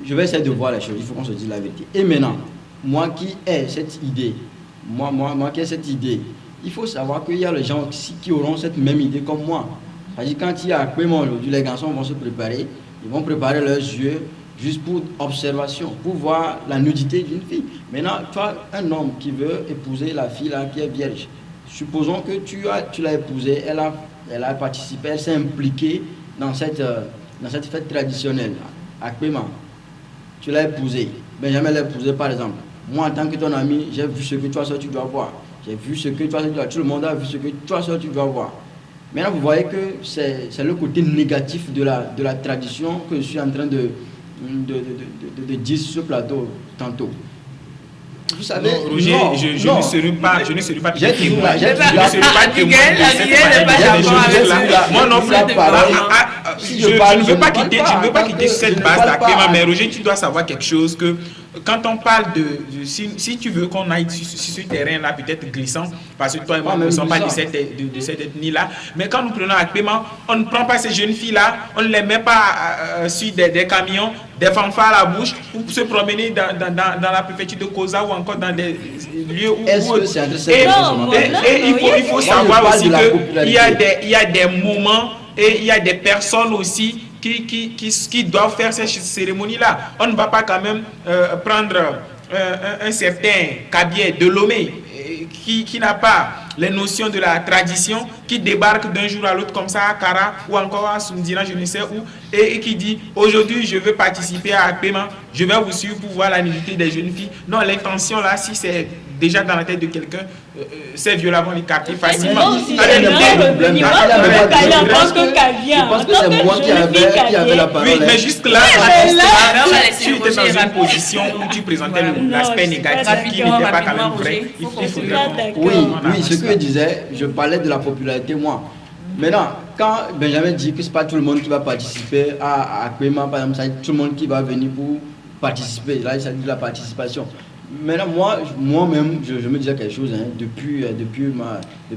je vais essayer de voir les choses, il faut qu'on se dise la vérité. Et maintenant, moi qui ai cette idée, il faut savoir qu'il y a les gens qui auront cette même idée comme moi. C'est-à-dire quand il y a Akpema aujourd'hui, les garçons vont se préparer, ils vont préparer leurs yeux, juste pour observation, pour voir la nudité d'une fille. Maintenant, toi, un homme qui veut épouser la fille là, qui est vierge, supposons que tu l'as épousée, elle a participé, elle s'est impliquée dans cette fête traditionnelle, Akpema. Tu l'as épousée, Benjamin l'a épousée par exemple. Moi, en tant que ton ami, j'ai vu ce que toi seul tu dois voir. J'ai vu ce que toi seul tu dois voir. Tout le monde a vu ce que toi seul tu dois voir. Maintenant, vous voyez que c'est le côté négatif de la tradition que je suis en train de dire sur ce plateau tantôt. Vous savez, non, Roger, je ne serai pas témoin. Je ne serai pas témoin moi non plus. Je ne veux pas quitter cette base d'Akpema, mais Roger, tu dois savoir quelque chose que quand on parle si tu veux qu'on aille sur ce terrain-là, peut-être glissant, parce que toi et moi ne sommes pas de cette ethnie-là, mais quand nous prenons Akpema, on ne prend pas ces jeunes filles-là, on ne les met pas sur des camions, des fanfares à la bouche, pour se promener dans la préfecture de Koza ou encore dans des lieux où... il faut savoir aussi qu'il y a des moments et il y a des personnes aussi qui doivent faire ces cérémonies-là. On ne va pas quand même prendre un certain Kabié de Lomé qui n'a pas les notions de la tradition, qui débarque d'un jour à l'autre comme ça à Kara ou encore à Soumdina, je ne sais où, et qui dit aujourd'hui je veux participer à Akpema, je vais vous suivre pour voir la nudité des jeunes filles. Non, l'intention là, si c'est déjà dans la tête de quelqu'un, ces vieux-là vont les capter facilement. Je pense que c'est moi qui avait la parole. Oui, mais jusque là, tu étais dans une position où tu présentais l'aspect négatif qui n'était pas quand même vrai. Il faudrait... Oui, ce que je disais, je parlais de la popularité, moi. Maintenant, quand Benjamin dit que ce n'est pas tout le monde qui va participer à Kwema, par exemple, c'est tout le monde qui va venir pour participer. Là, il s'agit de la participation. Maintenant, moi-même, je me disais quelque chose, hein, depuis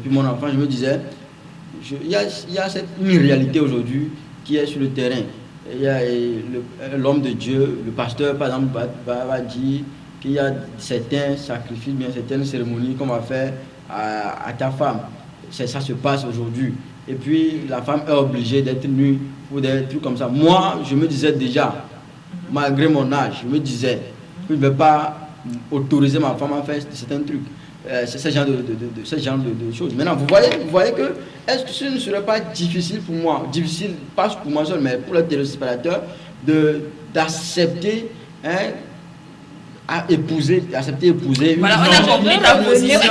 mon enfant, je me disais, il y a une réalité aujourd'hui qui est sur le terrain. Il y a l'homme de Dieu, le pasteur, par exemple, va dire qu'il y a certains sacrifices, bien certaines cérémonies qu'on va faire à ta femme. Ça se passe aujourd'hui. Et puis, la femme est obligée d'être nue ou des trucs comme ça. Moi, je me disais déjà, malgré mon âge, je me disais que je ne vais pas autoriser ma femme à faire certains trucs. C'est ce genre de choses. Maintenant, vous voyez que, est-ce que ce ne serait pas difficile pour moi, pas pour moi seul, mais pour les téléspectateurs, d'accepter, hein, accepter épouser. Voilà, on a compris ta position.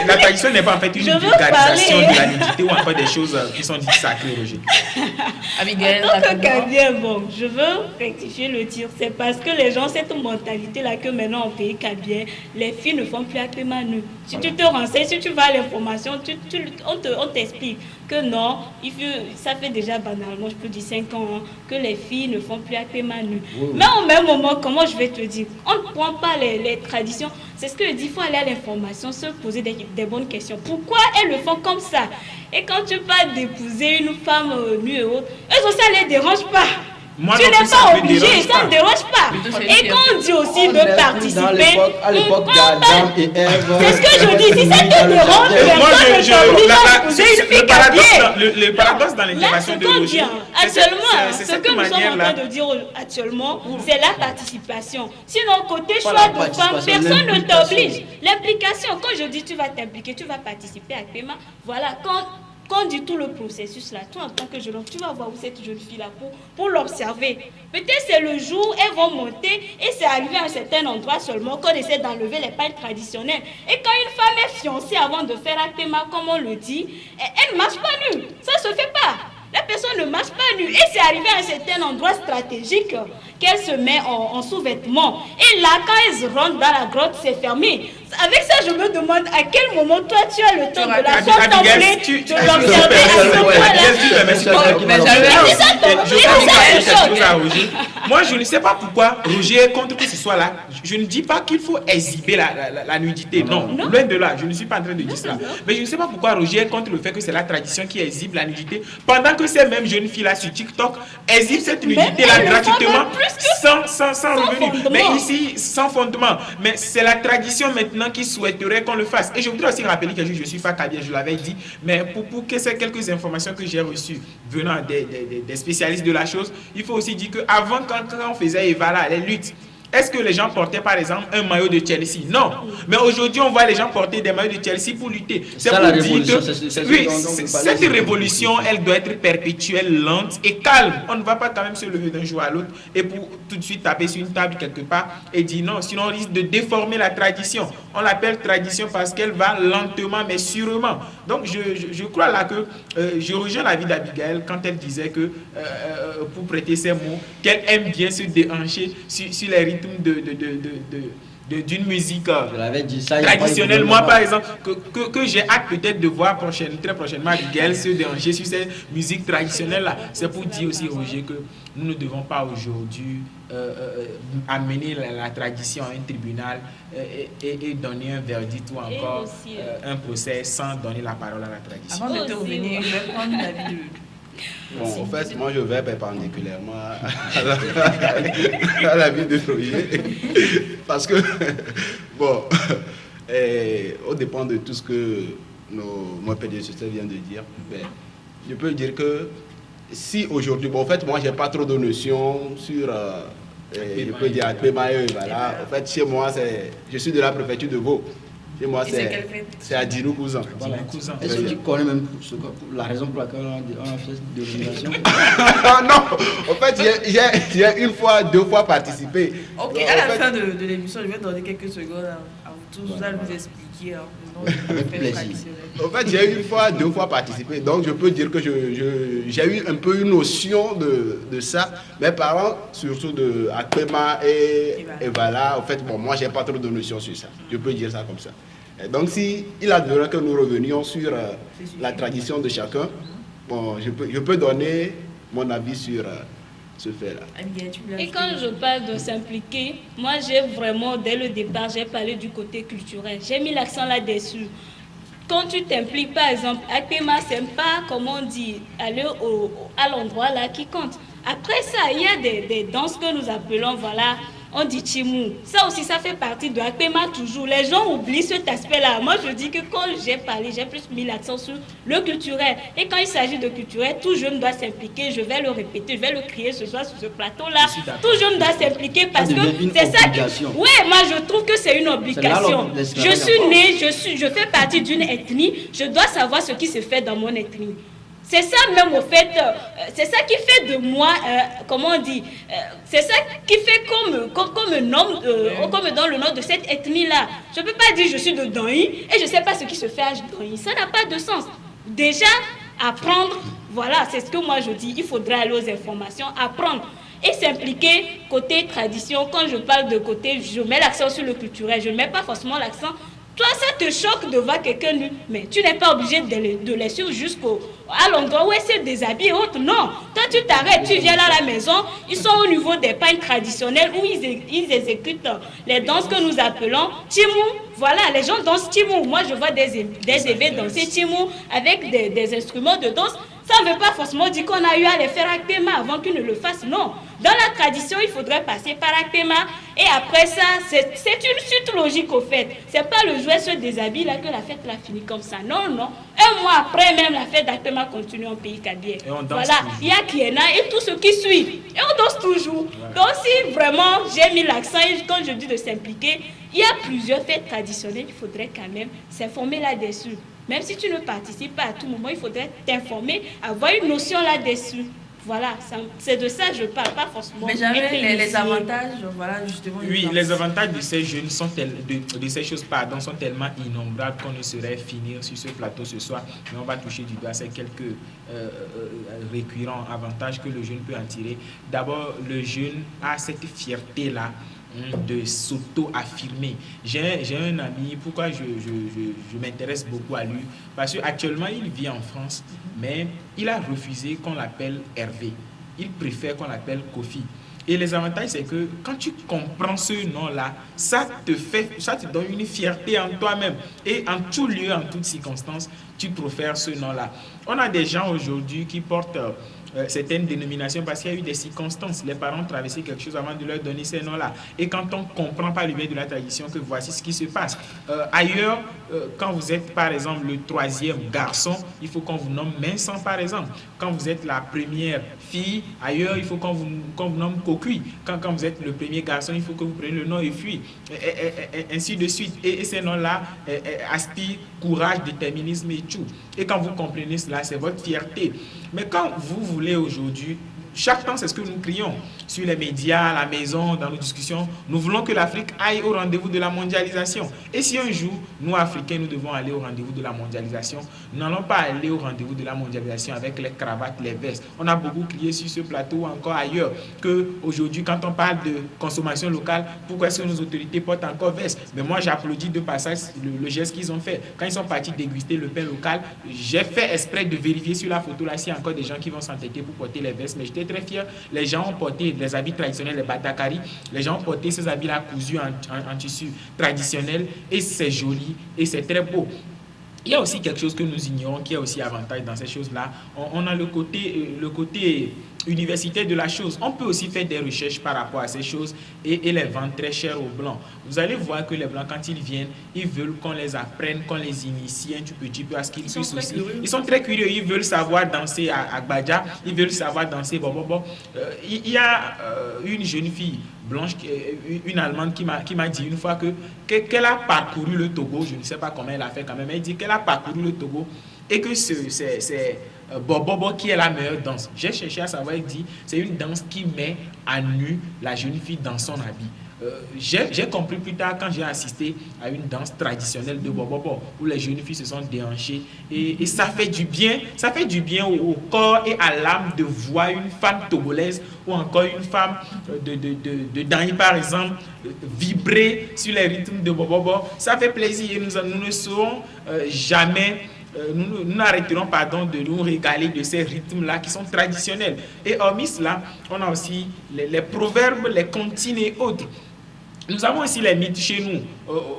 La tradition n'est pas en fait une vulgarisation de la nudité ou encore des choses qui sont dites sacrées, Roger. Abigail, en tant que Kabien, bon, je veux rectifier le tir. C'est parce que les gens ont cette mentalité-là que maintenant au pays Kabien, les filles ne font plus acte nu. Si tu te renseignes, si tu vas à l'information, on t'explique que non, ça fait déjà banalement, je peux dire 5 ans, hein, que les filles ne font plus acte nu. Oui. Mais au même moment, comment je vais te dire, on ne prend pas les traditions. C'est ce que je dis, il faut aller à l'information, se poser des bonnes questions. Pourquoi elles le font comme ça? Et quand tu parles d'épouser une femme nue et autres, eux aussi, ça ne les dérange pas. Moi, tu n'es pas obligé, ça ne dérange pas. Et quand on dit aussi de participer, à l'époque d'Adam et Ève. C'est ce que je dis, si ça te dérange, le paradoxe dans l'intégration de Roger, actuellement, ce que nous sommes en train de dire actuellement, c'est la participation. Sinon, côté choix de femme, personne ne t'oblige. L'implication, quand je dis tu vas t'impliquer, tu vas participer activement, voilà, quand on dit tout le processus là, toi en tant que jeune homme, tu vas voir où cette jeune fille là pour l'observer. Peut-être c'est le jour où elles vont monter et c'est arrivé à un certain endroit seulement qu'on essaie d'enlever les pailles traditionnelles. Et quand une femme est fiancée avant de faire actement, comme on le dit, elle ne marche pas nue. Ça ne se fait pas. La personne ne marche pas nue. Et c'est arrivé à un certain endroit stratégique qu'elle se met en sous-vêtements. Et là, quand elle rentre dans la grotte, c'est fermé. Avec ça, je me demande à quel moment toi tu as le temps de la contempler, de l'observer à ce point-là. Moi, je ne sais pas pourquoi Roger est contre que ce soit là. Je ne dis pas qu'il faut exhiber la nudité. Non, loin de là. Je ne suis pas en train de dire cela. Mais je ne sais pas pourquoi Roger est contre le fait que c'est la tradition qui exhibe la nudité. Pendant que ces mêmes jeunes filles là sur TikTok exhibent cette nudité là gratuitement, sans revenu. Mais ici, sans fondement. Mais c'est la tradition maintenant qui souhaiterait qu'on le fasse. Et je voudrais aussi rappeler que je ne suis pas Kabien, je l'avais dit, mais pour que ces quelques informations que j'ai reçues venant des spécialistes de la chose, il faut aussi dire qu'avant, quand on faisait Evala, les luttes, est-ce que les gens portaient par exemple un maillot de Chelsea? Non. Mais aujourd'hui, on voit les gens porter des maillots de Chelsea pour lutter. C'est pour dire que cette révolution, elle doit être perpétuelle, lente et calme. On ne va pas quand même se lever d'un jour à l'autre et pour tout de suite taper sur une table quelque part et dire non. Sinon, on risque de déformer la tradition. On l'appelle tradition parce qu'elle va lentement mais sûrement. Donc, je crois là que je rejoins l'avis d'Abigail quand elle disait que, pour prêter ses mots, qu'elle aime bien se déhancher sur les rythmes d'une musique traditionnelle. Moi, par exemple, que j'ai hâte peut-être de voir très prochainement Abigail se déranger sur cette musique traditionnelle-là. C'est pour dire aussi, Roger, que nous ne devons pas aujourd'hui amener la tradition à un tribunal et donner un verdict ou encore un procès sans donner la parole à la tradition. Avant de te revenir, je vais prendre l'avis de... Bon, en fait, moi je vais perpendiculairement à la vie de Roger. Parce que, bon, au dépend de tout ce que mon prédécesseur vient de dire, ben, je peux dire que si aujourd'hui, bon, en fait, moi j'ai pas trop de notions sur, je peux dire, voilà. En fait, chez moi, je suis de la préfecture de Vaud. Et moi, c'est à Dino Cousin. Est-ce que tu connais même la raison pour laquelle on a fait cette dénomination? Non, en fait, j'ai une fois, 2 fois participé. Ok, donc, à la fin de l'émission, je vais donner quelques secondes à vous tous, vous allez vous expliquer le nom de la traditionnel. En fait, j'ai une fois, 2 fois participé, donc je peux dire que j'ai eu un peu une notion de ça. Mes parents, surtout de Akpema et Evala, en fait, bon, moi, j'ai pas trop de notions sur ça. Je peux dire ça comme ça. Et donc, si il adviendrait que nous revenions sur la tradition de chacun, bon, je peux donner mon avis sur ce fait-là. Et quand je parle de s'impliquer, moi j'ai vraiment, dès le départ, j'ai parlé du côté culturel. J'ai mis l'accent là-dessus. Quand tu t'impliques, par exemple, à Pema, c'est pas, comment on dit, aller à l'endroit là qui compte. Après ça, il y a des danses que nous appelons, voilà, on dit Chimou. Ça aussi, ça fait partie de Akpema toujours. Les gens oublient cet aspect-là. Moi, je dis que quand j'ai parlé, j'ai plus mis l'accent sur le culturel. Et quand il s'agit de culturel, tout jeune doit s'impliquer. Je vais le répéter, je vais le crier ce soir sur ce plateau-là. Tout jeune doit s'impliquer parce que c'est ça qui... Oui, moi, je trouve que c'est une obligation. Je suis née, je fais partie d'une ethnie. Je dois savoir ce qui se fait dans mon ethnie. C'est ça même au fait, c'est ça qui fait de moi, comment on dit, c'est ça qui fait comme nom, comme dans le nom de cette ethnie-là. Je ne peux pas dire je suis de Doi et je ne sais pas ce qui se fait à Doi. Ça n'a pas de sens. Déjà, apprendre, voilà, c'est ce que moi je dis, il faudrait aller aux informations, apprendre. Et s'impliquer côté tradition. Quand je parle de côté, je mets l'accent sur le culturel, je ne mets pas forcément l'accent. Toi, ça te choque de voir quelqu'un nu, mais tu n'es pas obligé de les suivre jusqu'à l'endroit où elle se déshabille et autres. Non, toi tu t'arrêtes, tu viens là à la maison, ils sont au niveau des pagnes traditionnelles où ils exécutent les danses que nous appelons Timou. Voilà, les gens dansent Timou. Moi, je vois des évêques danser Timou avec des instruments de danse. Ça ne veut pas forcément dire qu'on a eu à les faire avec Pema avant qu'ils ne le fassent. Non. Dans la tradition, il faudrait passer par Akpema. Et après ça, c'est une suite logique au fait. C'est pas le jouet se déshabille là que la fête l'a fini comme ça. Non, non. Un mois après, même la fête d'Akpema continue en pays Kabier. Voilà. Il y a Kiena et tout ce qui suit. Et on danse toujours. Ouais. Donc si vraiment j'ai mis l'accent, quand je dis de s'impliquer, il y a plusieurs fêtes traditionnelles. Il faudrait quand même s'informer là-dessus. Même si tu ne participes pas à tout moment, il faudrait t'informer, avoir une notion là-dessus. Voilà, c'est de ça que je parle, pas forcément. Mais j'avais les avantages, voilà, justement. Oui, les avantages de ces jeunes de ces choses, sont tellement innombrables qu'on ne saurait finir sur ce plateau ce soir. Mais on va toucher du doigt ces quelques récurrents avantages que le jeune peut en tirer. D'abord, le jeune a cette fierté-là de s'auto-affirmer. J'ai un ami, pourquoi je m'intéresse beaucoup à lui? Parce qu'actuellement, il vit en France, mais il a refusé qu'on l'appelle Hervé. Il préfère qu'on l'appelle Kofi. Et les avantages, c'est que quand tu comprends ce nom-là, ça te donne une fierté en toi-même. Et en tout lieu, en toutes circonstances, tu profères ce nom-là. On a des gens aujourd'hui qui portent certaines dénominations parce qu'il y a eu des circonstances. Les parents ont traversé quelque chose avant de leur donner ces noms-là. Et quand on comprend par le biais de la tradition que voici ce qui se passe. Ailleurs, quand vous êtes par exemple le troisième garçon, il faut qu'on vous nomme Vincent par exemple. Quand vous êtes la première fille, ailleurs, il faut qu'on vous nomme Kokui. Quand vous êtes le premier garçon, il faut que vous preniez le nom Efui. Ainsi de suite. Et ces noms-là aspirent courage, déterminisme et tout. Et quand vous comprenez cela, c'est votre fierté. Mais quand vous voulez aujourd'hui, chaque temps, c'est ce que nous crions sur les médias, à la maison, dans nos discussions. Nous voulons que l'Afrique aille au rendez-vous de la mondialisation. Et si un jour, nous, Africains, nous devons aller au rendez-vous de la mondialisation, nous n'allons pas aller au rendez-vous de la mondialisation avec les cravates, les vestes. On a beaucoup crié sur ce plateau ou encore ailleurs qu'aujourd'hui, quand on parle de consommation locale, pourquoi est-ce que nos autorités portent encore veste? Mais moi, j'applaudis de passage le geste qu'ils ont fait. Quand ils sont partis déguster le pain local, j'ai fait exprès de vérifier sur la photo là s'il y a encore des gens qui vont s'entêter pour porter les vestes. Mais j'étais très fier. Les gens ont porté les habits traditionnels, les batakari. Les gens ont porté ces habits-là cousus en tissu traditionnel. Et c'est joli et c'est très beau. Il y a aussi quelque chose que nous ignorons, qui a aussi avantage dans ces choses-là. On a le côté universitaire de la chose. On peut aussi faire des recherches par rapport à ces choses et les vendre très cher aux Blancs. Vous allez voir que les Blancs, quand ils viennent, ils veulent qu'on les apprenne, qu'on les initie un tout petit peu à ce qu'ils puissent aussi. Ils sont très curieux, ils veulent savoir danser à Gbadja, ils veulent savoir danser bobobo. Il y a une jeune fille blanche, une Allemande qui m'a dit une fois qu'elle a parcouru le Togo, je ne sais pas comment elle a fait quand même, elle dit qu'elle a parcouru le Togo et que c'est Bobobo qui est la meilleure danse. J'ai cherché à savoir, elle dit, c'est une danse qui met à nu la jeune fille dans son habit. J'ai compris plus tard quand j'ai assisté à une danse traditionnelle de Bobobo où les jeunes filles se sont déhanchées et ça fait du bien au corps et à l'âme de voir une femme togolaise ou encore une femme de Dany par exemple vibrer sur les rythmes de Bobobo. Ça fait plaisir et nous ne serons jamais nous n'arrêterons de nous régaler de ces rythmes-là qui sont traditionnels. Et hormis cela, on a aussi les proverbes, les comptines et autres. Nous avons aussi les mythes chez nous.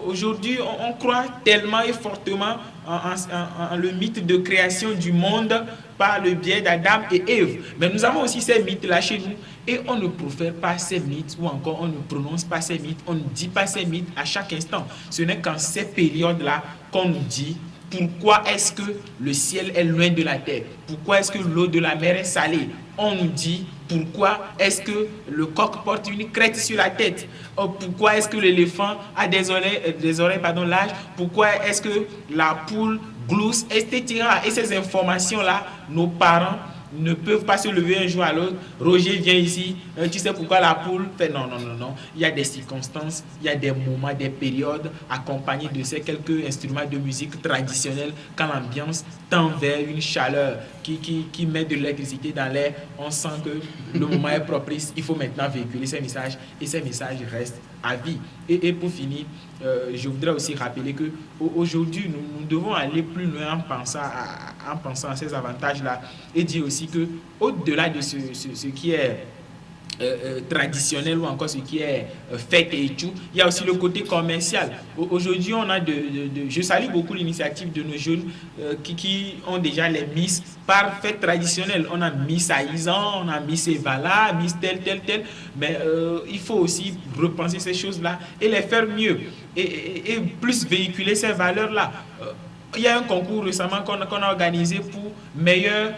Aujourd'hui, on croit tellement et fortement en le mythe de création du monde par le biais d'Adam et Ève. Mais nous avons aussi ces mythes-là chez nous et on ne profère pas ces mythes ou encore on ne prononce pas ces mythes, on ne dit pas ces mythes à chaque instant. Ce n'est qu'en ces périodes-là qu'on nous dit pourquoi est-ce que le ciel est loin de la terre, pourquoi est-ce que l'eau de la mer est salée. On nous dit pourquoi est-ce que le coq porte une crête sur la tête, pourquoi est-ce que l'éléphant a des oreilles larges, pourquoi est-ce que la poule glousse, etc. Et ces informations-là, nos parents ne peuvent pas se lever un jour à l'autre. Roger vient ici, tu sais pourquoi la poule fait non. Il y a des circonstances, il y a des moments, des périodes accompagnés de ces quelques instruments de musique traditionnels quand l'ambiance tend vers une chaleur qui met de l'électricité dans l'air. On sent que le moment est propice, il faut maintenant véhiculer ces messages et ces messages restent à vie. Et pour finir, je voudrais aussi rappeler que aujourd'hui nous devons aller plus loin en pensant à ces avantages-là et dire aussi que au-delà de ce qui est traditionnel ou encore ce qui est fête et tout, il y a aussi le côté commercial. Aujourd'hui, on a je salue beaucoup l'initiative de nos jeunes qui ont déjà les Miss par fête traditionnelle. On a Miss Aïzan, on a Miss Evala, Miss tel, mais il faut aussi repenser ces choses-là et les faire mieux et plus véhiculer ces valeurs-là. Il y a un concours récemment qu'on a organisé pour meilleur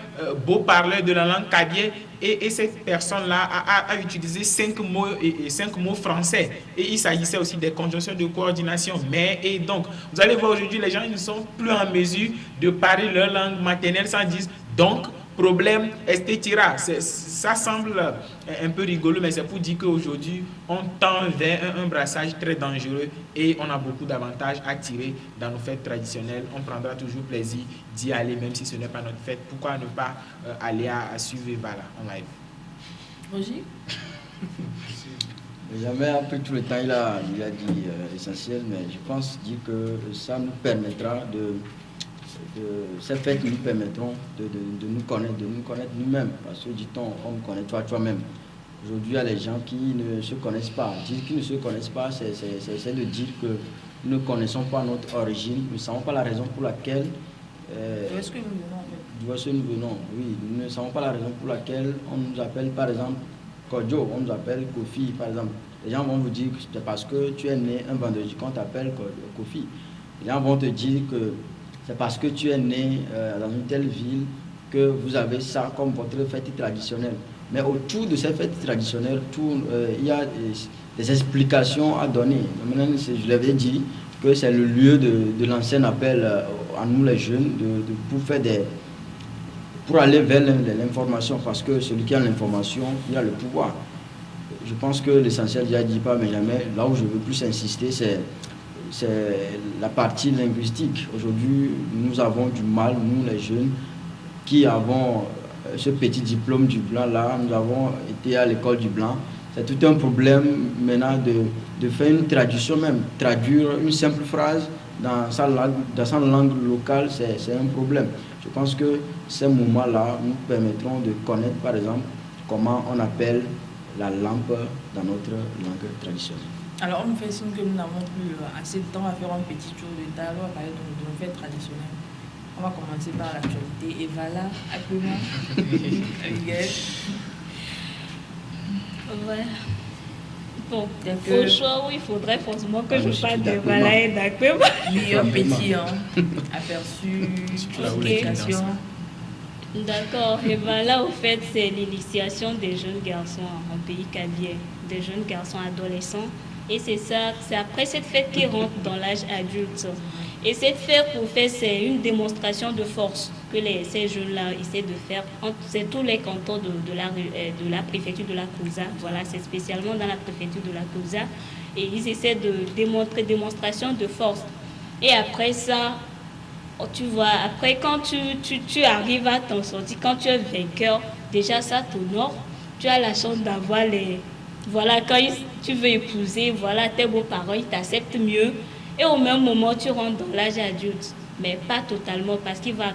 beau parleur de la langue kabyé et cette personne-là a utilisé 5 mots français et il s'agissait aussi des conjonctions de coordination. Et donc, vous allez voir aujourd'hui, les gens ils ne sont plus en mesure de parler leur langue maternelle sans dire donc, problème, etc. Ça semble un peu rigolo, mais c'est pour dire qu'aujourd'hui, on tend vers un brassage très dangereux et on a beaucoup d'avantages à tirer dans nos fêtes traditionnelles. On prendra toujours plaisir d'y aller, même si ce n'est pas notre fête. Pourquoi ne pas aller à suivre Vala en live? Roger? Jamais après tout le temps, il a dit l'essentiel, mais je pense dire que ça nous permettra ces fêtes nous permettront de nous connaître nous-mêmes. Parce que dit-on, on me connaît toi-même. Aujourd'hui, il y a les gens qui ne se connaissent pas. Dire qu'ils ne se connaissent pas, c'est de dire que nous ne connaissons pas notre origine, nous ne savons pas la raison pour laquelle... D'où est-ce que nous venons en fait? D'où est-ce que nous venons, oui. Nous ne savons pas la raison pour laquelle on nous appelle par exemple Kodjo, on nous appelle Kofi par exemple. Les gens vont vous dire que c'est parce que tu es né un vendredi qu'on t'appelle Kofi. Les gens vont te dire que c'est parce que tu es né dans une telle ville que vous avez ça comme votre fête traditionnelle. Mais autour de ces fêtes traditionnelles, il y a des explications à donner. Maintenant, je l'avais dit que c'est le lieu de l'ancien appel à nous les jeunes pour aller vers l'information, parce que celui qui a l'information, il a le pouvoir. Je pense que l'essentiel, je ne dis pas, mais jamais, là où je veux plus insister, c'est la partie linguistique. Aujourd'hui, nous avons du mal, nous les jeunes, qui avons ce petit diplôme du blanc là, nous avons été à l'école du blanc. C'est tout un problème maintenant de faire une traduction même. Traduire une simple phrase dans sa langue locale, c'est un problème. Je pense que ces moments-là nous permettront de connaître par exemple comment on appelle la lampe dans notre langue traditionnelle. Alors, on me fait signe que nous n'avons plus assez de temps à faire un petit tour de table, on va parler de nos fêtes traditionnelles. On va commencer par l'actualité. Et voilà, appelez-moi. Abigail. Ouais. Bon, au choix où il faudrait forcément que je parle de Vala et d'Akpema. Oui, un petit aperçu, explication. D'accord, et voilà, au fait, c'est l'initiation des jeunes garçons en pays kabyé, des jeunes garçons adolescents. Et c'est après cette fête qu'ils rentrent dans l'âge adulte. Et cette fête pour faire, c'est une démonstration de force que ces jeunes-là essaient de faire. C'est tous les cantons de la préfecture de la Causa. Voilà, c'est spécialement dans la préfecture de la Causa. Et ils essaient de démontrer démonstration de force. Et après ça, tu vois, après quand tu arrives à t'en sortir, quand tu es vainqueur, déjà ça t'honore. Tu as la chance d'avoir voilà, quand tu veux épouser, voilà, tes beaux-parents, ils t'acceptent mieux. Et au même moment, tu rentres dans l'âge adulte. Mais pas totalement, parce qu'il va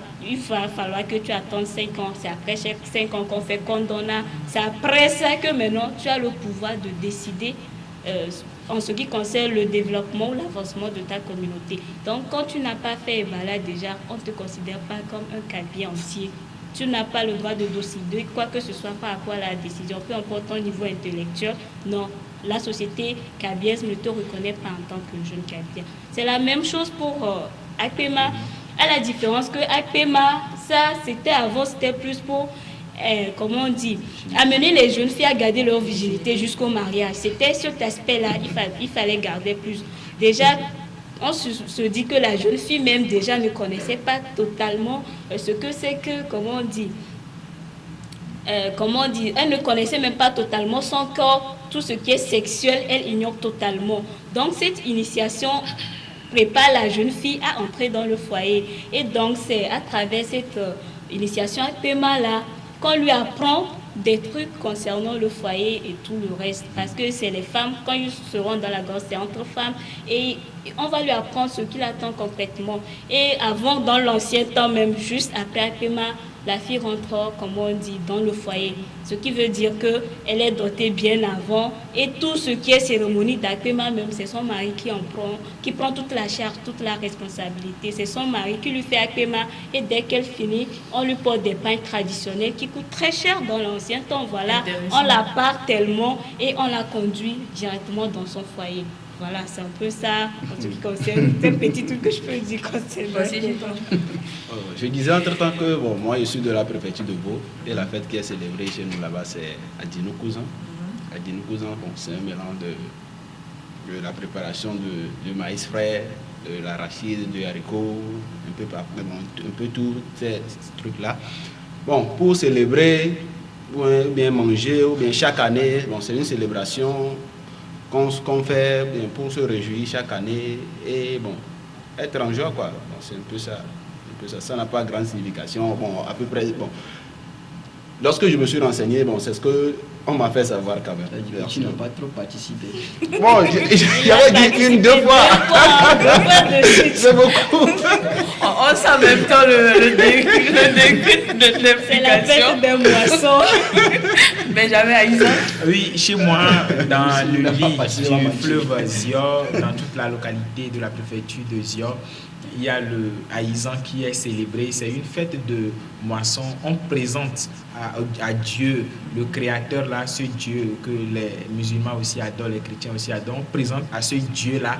falloir que tu attendes 5 ans. C'est après chaque 5 ans qu'on fait condona. C'est après ça que maintenant, tu as le pouvoir de décider en ce qui concerne le développement ou l'avancement de ta communauté. Donc, quand tu n'as pas fait Evala déjà, on ne te considère pas comme un cabier entier. Tu n'as pas le droit de décider quoi que ce soit par rapport à la décision, peu importe ton niveau intellectuel. Non, la société cabiaise ne te reconnaît pas en tant que jeune cabien. C'est la même chose pour Akpema, à la différence que Akpema, ça, c'était plus pour, comment on dit, amener les jeunes filles à garder leur virginité jusqu'au mariage. C'était cet aspect-là, il fallait garder plus. Déjà, on se dit que la jeune fille même déjà ne connaissait pas totalement ce que c'est que, comment on dit, elle ne connaissait même pas totalement son corps, tout ce qui est sexuel, elle ignore totalement. Donc cette initiation prépare la jeune fille à entrer dans le foyer. Et donc c'est à travers cette initiation à Pema-là qu'on lui apprend des trucs concernant le foyer et tout le reste. Parce que c'est les femmes, quand ils seront dans la grosse, c'est entre femmes. Et on va lui apprendre ce qu'il attend concrètement. Et avant, dans l'ancien temps même, juste après Akpema, la fille rentre, comme on dit, dans le foyer. Ce qui veut dire qu'elle est dotée bien avant. Et tout ce qui est cérémonie d'Akpema même, c'est son mari qui prend toute la charge, toute la responsabilité. C'est son mari qui lui fait Akpema. Et dès qu'elle finit, on lui porte des pains traditionnels qui coûtent très cher dans l'ancien temps. Voilà, on la part tellement et on la conduit directement dans son foyer. Voilà, c'est un peu ça en ce qui concerne ces petits trucs que je peux dire concernant. Je disais entre-temps que moi je suis de la préfecture de Vaud et la fête qui est célébrée chez nous là-bas c'est Adino Cousin. Adino Cousin, c'est un mélange de la préparation de maïs frais, de l'arachide, du haricot, un peu tout ces trucs-là. Bon, pour célébrer, ou bien manger, ou bien chaque année, c'est une célébration qu'on fait pour se réjouir chaque année et être en joie, quoi. C'est un peu ça. Ça n'a pas grande signification. À peu près. Lorsque je me suis renseigné, c'est ce qu'on m'a fait savoir quand même. Tu n'as pas trop participé. Bon, j'avais dit une, 2 fois. C'est beaucoup. On sent en même temps le début de l'explication. C'est la fête d'un moisson. Benjamin Aïssa. Oui, chez moi, dans le lit du fleuve Zior, dans toute la localité de la préfecture de Zior, il y a le Haïzan qui est célébré. C'est une fête de moisson. On présente à Dieu, le Créateur, là, ce Dieu que les musulmans aussi adorent, les chrétiens aussi adorent. On présente à ce Dieu-là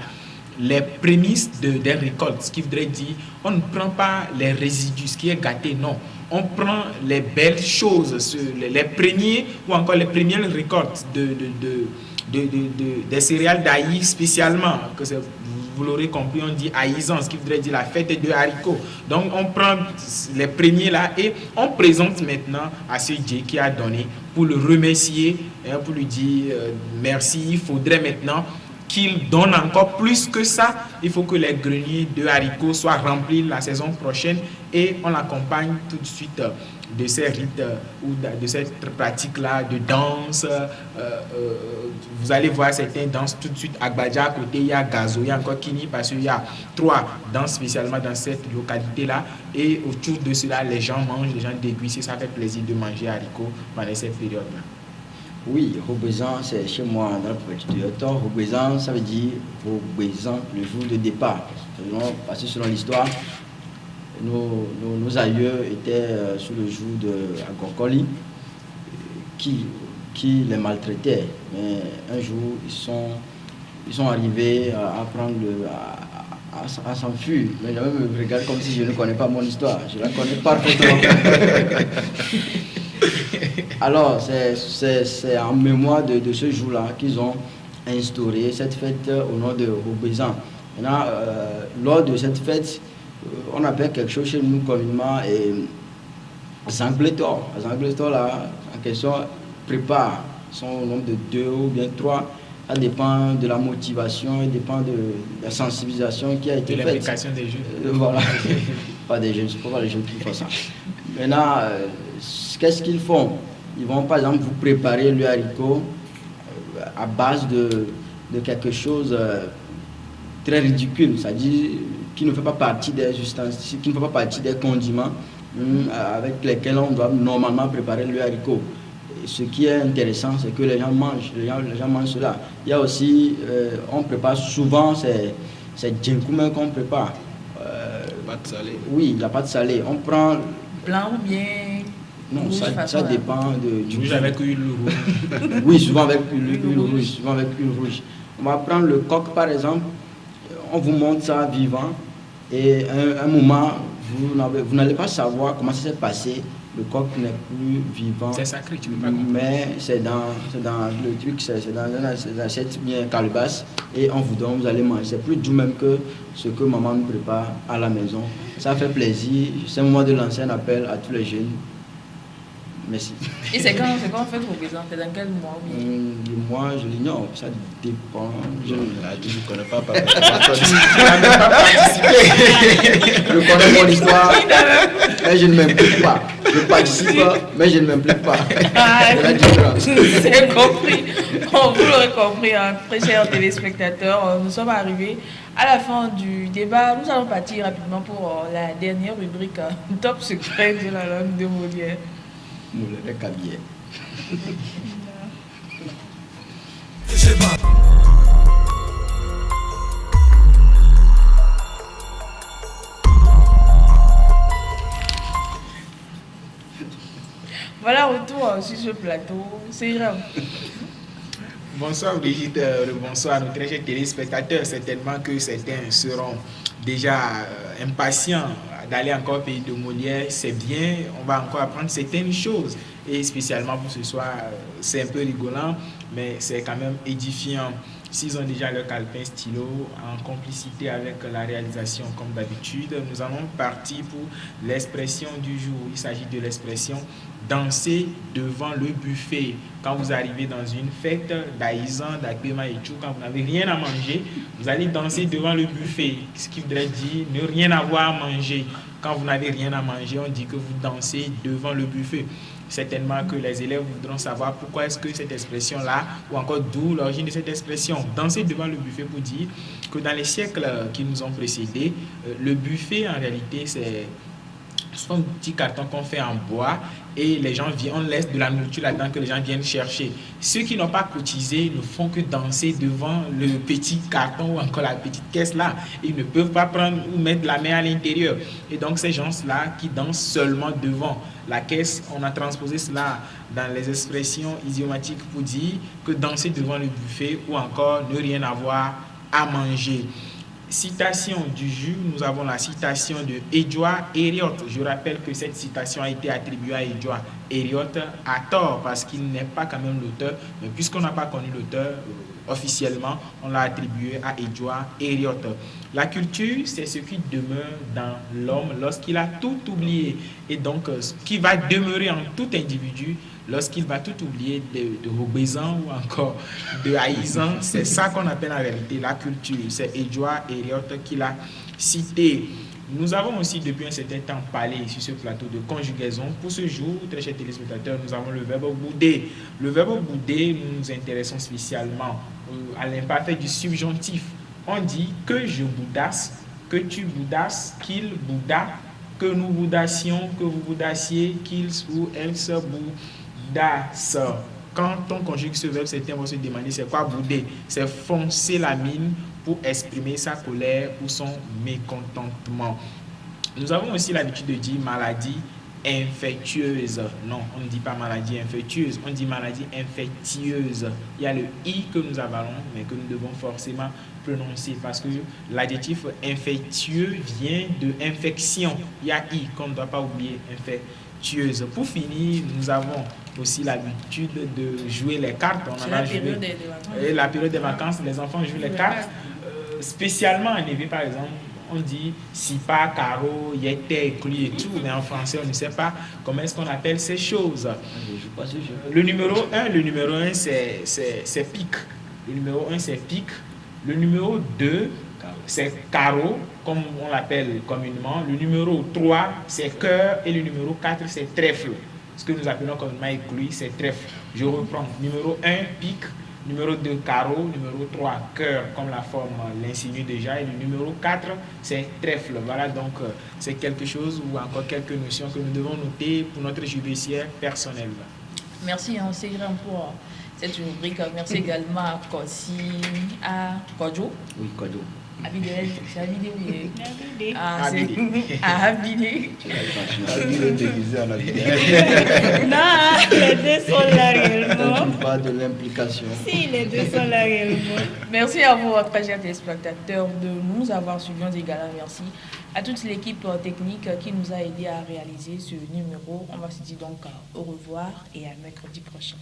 les prémices des récoltes, ce qui voudrait dire on ne prend pas les résidus, ce qui est gâté, non. On prend les belles choses, les premiers ou encore les premières récoltes des céréales d'aïe spécialement, que vous l'aurez compris, on dit haïzan, ce qui voudrait dire la fête de haricots. Donc on prend les premiers là et on présente maintenant à ce Dieu qui a donné pour le remercier, pour lui dire merci. Il faudrait maintenant qu'il donne encore plus que ça. Il faut que les greniers de haricots soient remplis la saison prochaine et on l'accompagne tout de suite de ces rites ou de cette pratique-là de danse. Vous allez voir certains dansent tout de suite. Agbadja à côté, il y a Gazo, il y a encore Kini parce qu'il y a 3 danses spécialement dans cette localité-là. Et autour de cela, les gens mangent, les gens dégustent. Ça fait plaisir de manger haricots pendant cette période-là. Oui, Robézan, c'est chez moi dans la préfecture de Yotor. Robézan, ça veut dire Robézan, le jour de départ. Parce que selon l'histoire, nos aïeux étaient sous le joug de Agokoli qui les maltraitait. Mais un jour, ils sont arrivés à prendre à s'enfuir. Mais je me regarde comme si je ne connais pas mon histoire. Je la connais parfaitement. Alors, c'est en mémoire de ce jour-là qu'ils ont instauré cette fête au nom de Robézan. Maintenant, lors de cette fête, on appelle quelque chose chez nous communément Zangletor. Zangletor, là, en question, prépare son nombre de 2 ou bien 3. Ça dépend de la motivation, ça dépend de la sensibilisation qui a été faite. De l'implication des jeunes. Voilà. Pas des jeunes, c'est pas les jeunes qui font ça. Maintenant, qu'est-ce qu'ils font? Ils vont par exemple vous préparer le haricot à base de quelque chose très ridicule, c'est-à-dire qui ne fait pas partie des ustensiles, qui ne fait pas partie des condiments avec lesquels on doit normalement préparer le haricot. Et ce qui est intéressant, c'est que les gens mangent, les gens mangent cela. Il y a aussi, on prépare souvent ces djinkoumens qu'on prépare. Pâte salée. Oui, la pâte salée. On prend... Blanc ou bien... Non, rouge, ça dépend du rouge avec huile rouge. Oui, souvent avec l'huile rouge. Souvent avec l'huile rouge. On va prendre le coq par exemple. On vous montre ça vivant. Et un moment, vous n'allez pas savoir comment ça s'est passé. Le coq n'est plus vivant. C'est sacré, tu ne peux pas comprendre. Mais c'est dans le truc, c'est dans une assiette bien calebasse. Et on vous donne, vous allez manger. C'est plus doux même que ce que maman nous prépare à la maison. Ça fait plaisir. C'est un moment de lancer un appel à tous les jeunes. Merci. Et c'est quand on fait vos présents? C'est dans quel mois? Le mois, je l'ignore, ça dépend. Je ne connais pas. Je connais mon histoire, mais je ne m'implique pas. Je participe, mais je ne m'implique pas. C'est compris. Vous l'aurez compris, hein, très chers téléspectateurs. Nous sommes arrivés à la fin du débat. Nous allons partir rapidement pour la dernière rubrique top secret de la langue de Molière. Le cabier. Voilà, retour sur ce plateau. C'est grave. Bonsoir Brigitte, bonsoir nos très chers téléspectateurs. Certainement que certains seront déjà impatients d'aller encore au pays de Molière. C'est bien, on va encore apprendre certaines choses. Et spécialement pour ce soir, c'est un peu rigolant, mais c'est quand même édifiant. S'ils ont déjà leur calepin stylo, en complicité avec la réalisation comme d'habitude, nous allons partir pour l'expression du jour. Il s'agit de l'expression danser devant le buffet. Quand vous arrivez dans une fête d'Aïzan, d'Akbema et tout, quand vous n'avez rien à manger, vous allez danser devant le buffet. Ce qui voudrait dire ne rien avoir à manger. Quand vous n'avez rien à manger, on dit que vous dansez devant le buffet. Certainement que les élèves voudront savoir pourquoi est-ce que cette expression-là, ou encore d'où l'origine de cette expression. Danser devant le buffet pour dire que dans les siècles qui nous ont précédés, le buffet en réalité c'est souvent un petit carton qu'on fait en bois et les gens viennent, on laisse de la nourriture là-dedans que les gens viennent chercher. Ceux qui n'ont pas cotisé ne font que danser devant le petit carton ou encore la petite caisse là. Ils ne peuvent pas prendre ou mettre la main à l'intérieur. Et donc ces gens-là qui dansent seulement devant la caisse, on a transposé cela dans les expressions idiomatiques pour dire que danser devant le buffet ou encore ne rien avoir à manger. Citation du jour, nous avons la citation de Edouard Herriot. Je rappelle que cette citation a été attribuée à Edouard Herriot à tort parce qu'il n'est pas quand même l'auteur, mais puisqu'on n'a pas connu l'auteur officiellement, on l'a attribué à Edouard Herriot. La culture, c'est ce qui demeure dans l'homme lorsqu'il a tout oublié et donc ce qui va demeurer en tout individu lorsqu'il va tout oublier de Robézan ou encore de Haïzan. C'est ça qu'on appelle en réalité la culture. C'est Edouard Herriot qui l'a cité. Nous avons aussi depuis un certain temps parlé sur ce plateau de conjugaison. Pour ce jour, très chers téléspectateurs, nous avons le verbe bouder. Le verbe bouder, nous nous intéressons spécialement à l'imparfait du subjonctif. On dit que je boudasse, que tu boudasses, qu'il bouda, que nous boudassions, que vous boudassiez, qu'ils ou elles se boudassent. Quand on conjugue ce verbe, certains vont se demander c'est quoi bouder? C'est foncer la mine pour exprimer sa colère ou son mécontentement. Nous avons aussi l'habitude de dire maladie infectieuse. Non, on ne dit pas maladie infectieuse, on dit maladie infectieuse. Il y a le i que nous avalons, mais que nous devons forcément prononcer parce que l'adjectif infectieux vient de infection. Il y a i qu'on ne doit pas oublier, infectieuse. Pour finir, nous avons aussi l'habitude de jouer les cartes. On en a joué. Et la période des vacances, les enfants jouent les cartes. spécialement en EV, par exemple, on dit SIPA, carreau, yété, clé et tout, mais en français, on ne sait pas comment est-ce qu'on appelle ces choses. Le numéro 1, c'est pique. Le numéro 1, c'est pique. Le numéro 2, c'est carreau, comme on l'appelle communément. Le numéro 3, c'est cœur. Et le numéro 4, c'est trèfle. Ce que nous appelons communément écluis, c'est trèfle. Je reprends. Numéro 1, pique. Numéro 2, carreau. Numéro 3, cœur, comme la forme l'insinue déjà. Et le numéro 4, c'est trèfle. Voilà, donc c'est quelque chose ou encore quelques notions que nous devons noter pour notre judiciaire personnel. Merci, Segram, pour cette rubrique. Merci également à Kossi, à Kodjo. Oui, Kodjo. Abidé, c'est Abidé, oui. Abidé. Ah, c'est Abidé. Abidé déguisé en Abidé. Non, les deux sont là réellement. Pas de l'implication. Si, les deux sont là réellement. Merci à vous, très chers téléspectateurs, de nous avoir suivis également. Merci à toute l'équipe technique qui nous a aidés à réaliser ce numéro. On va se dire donc au revoir et à mercredi prochain.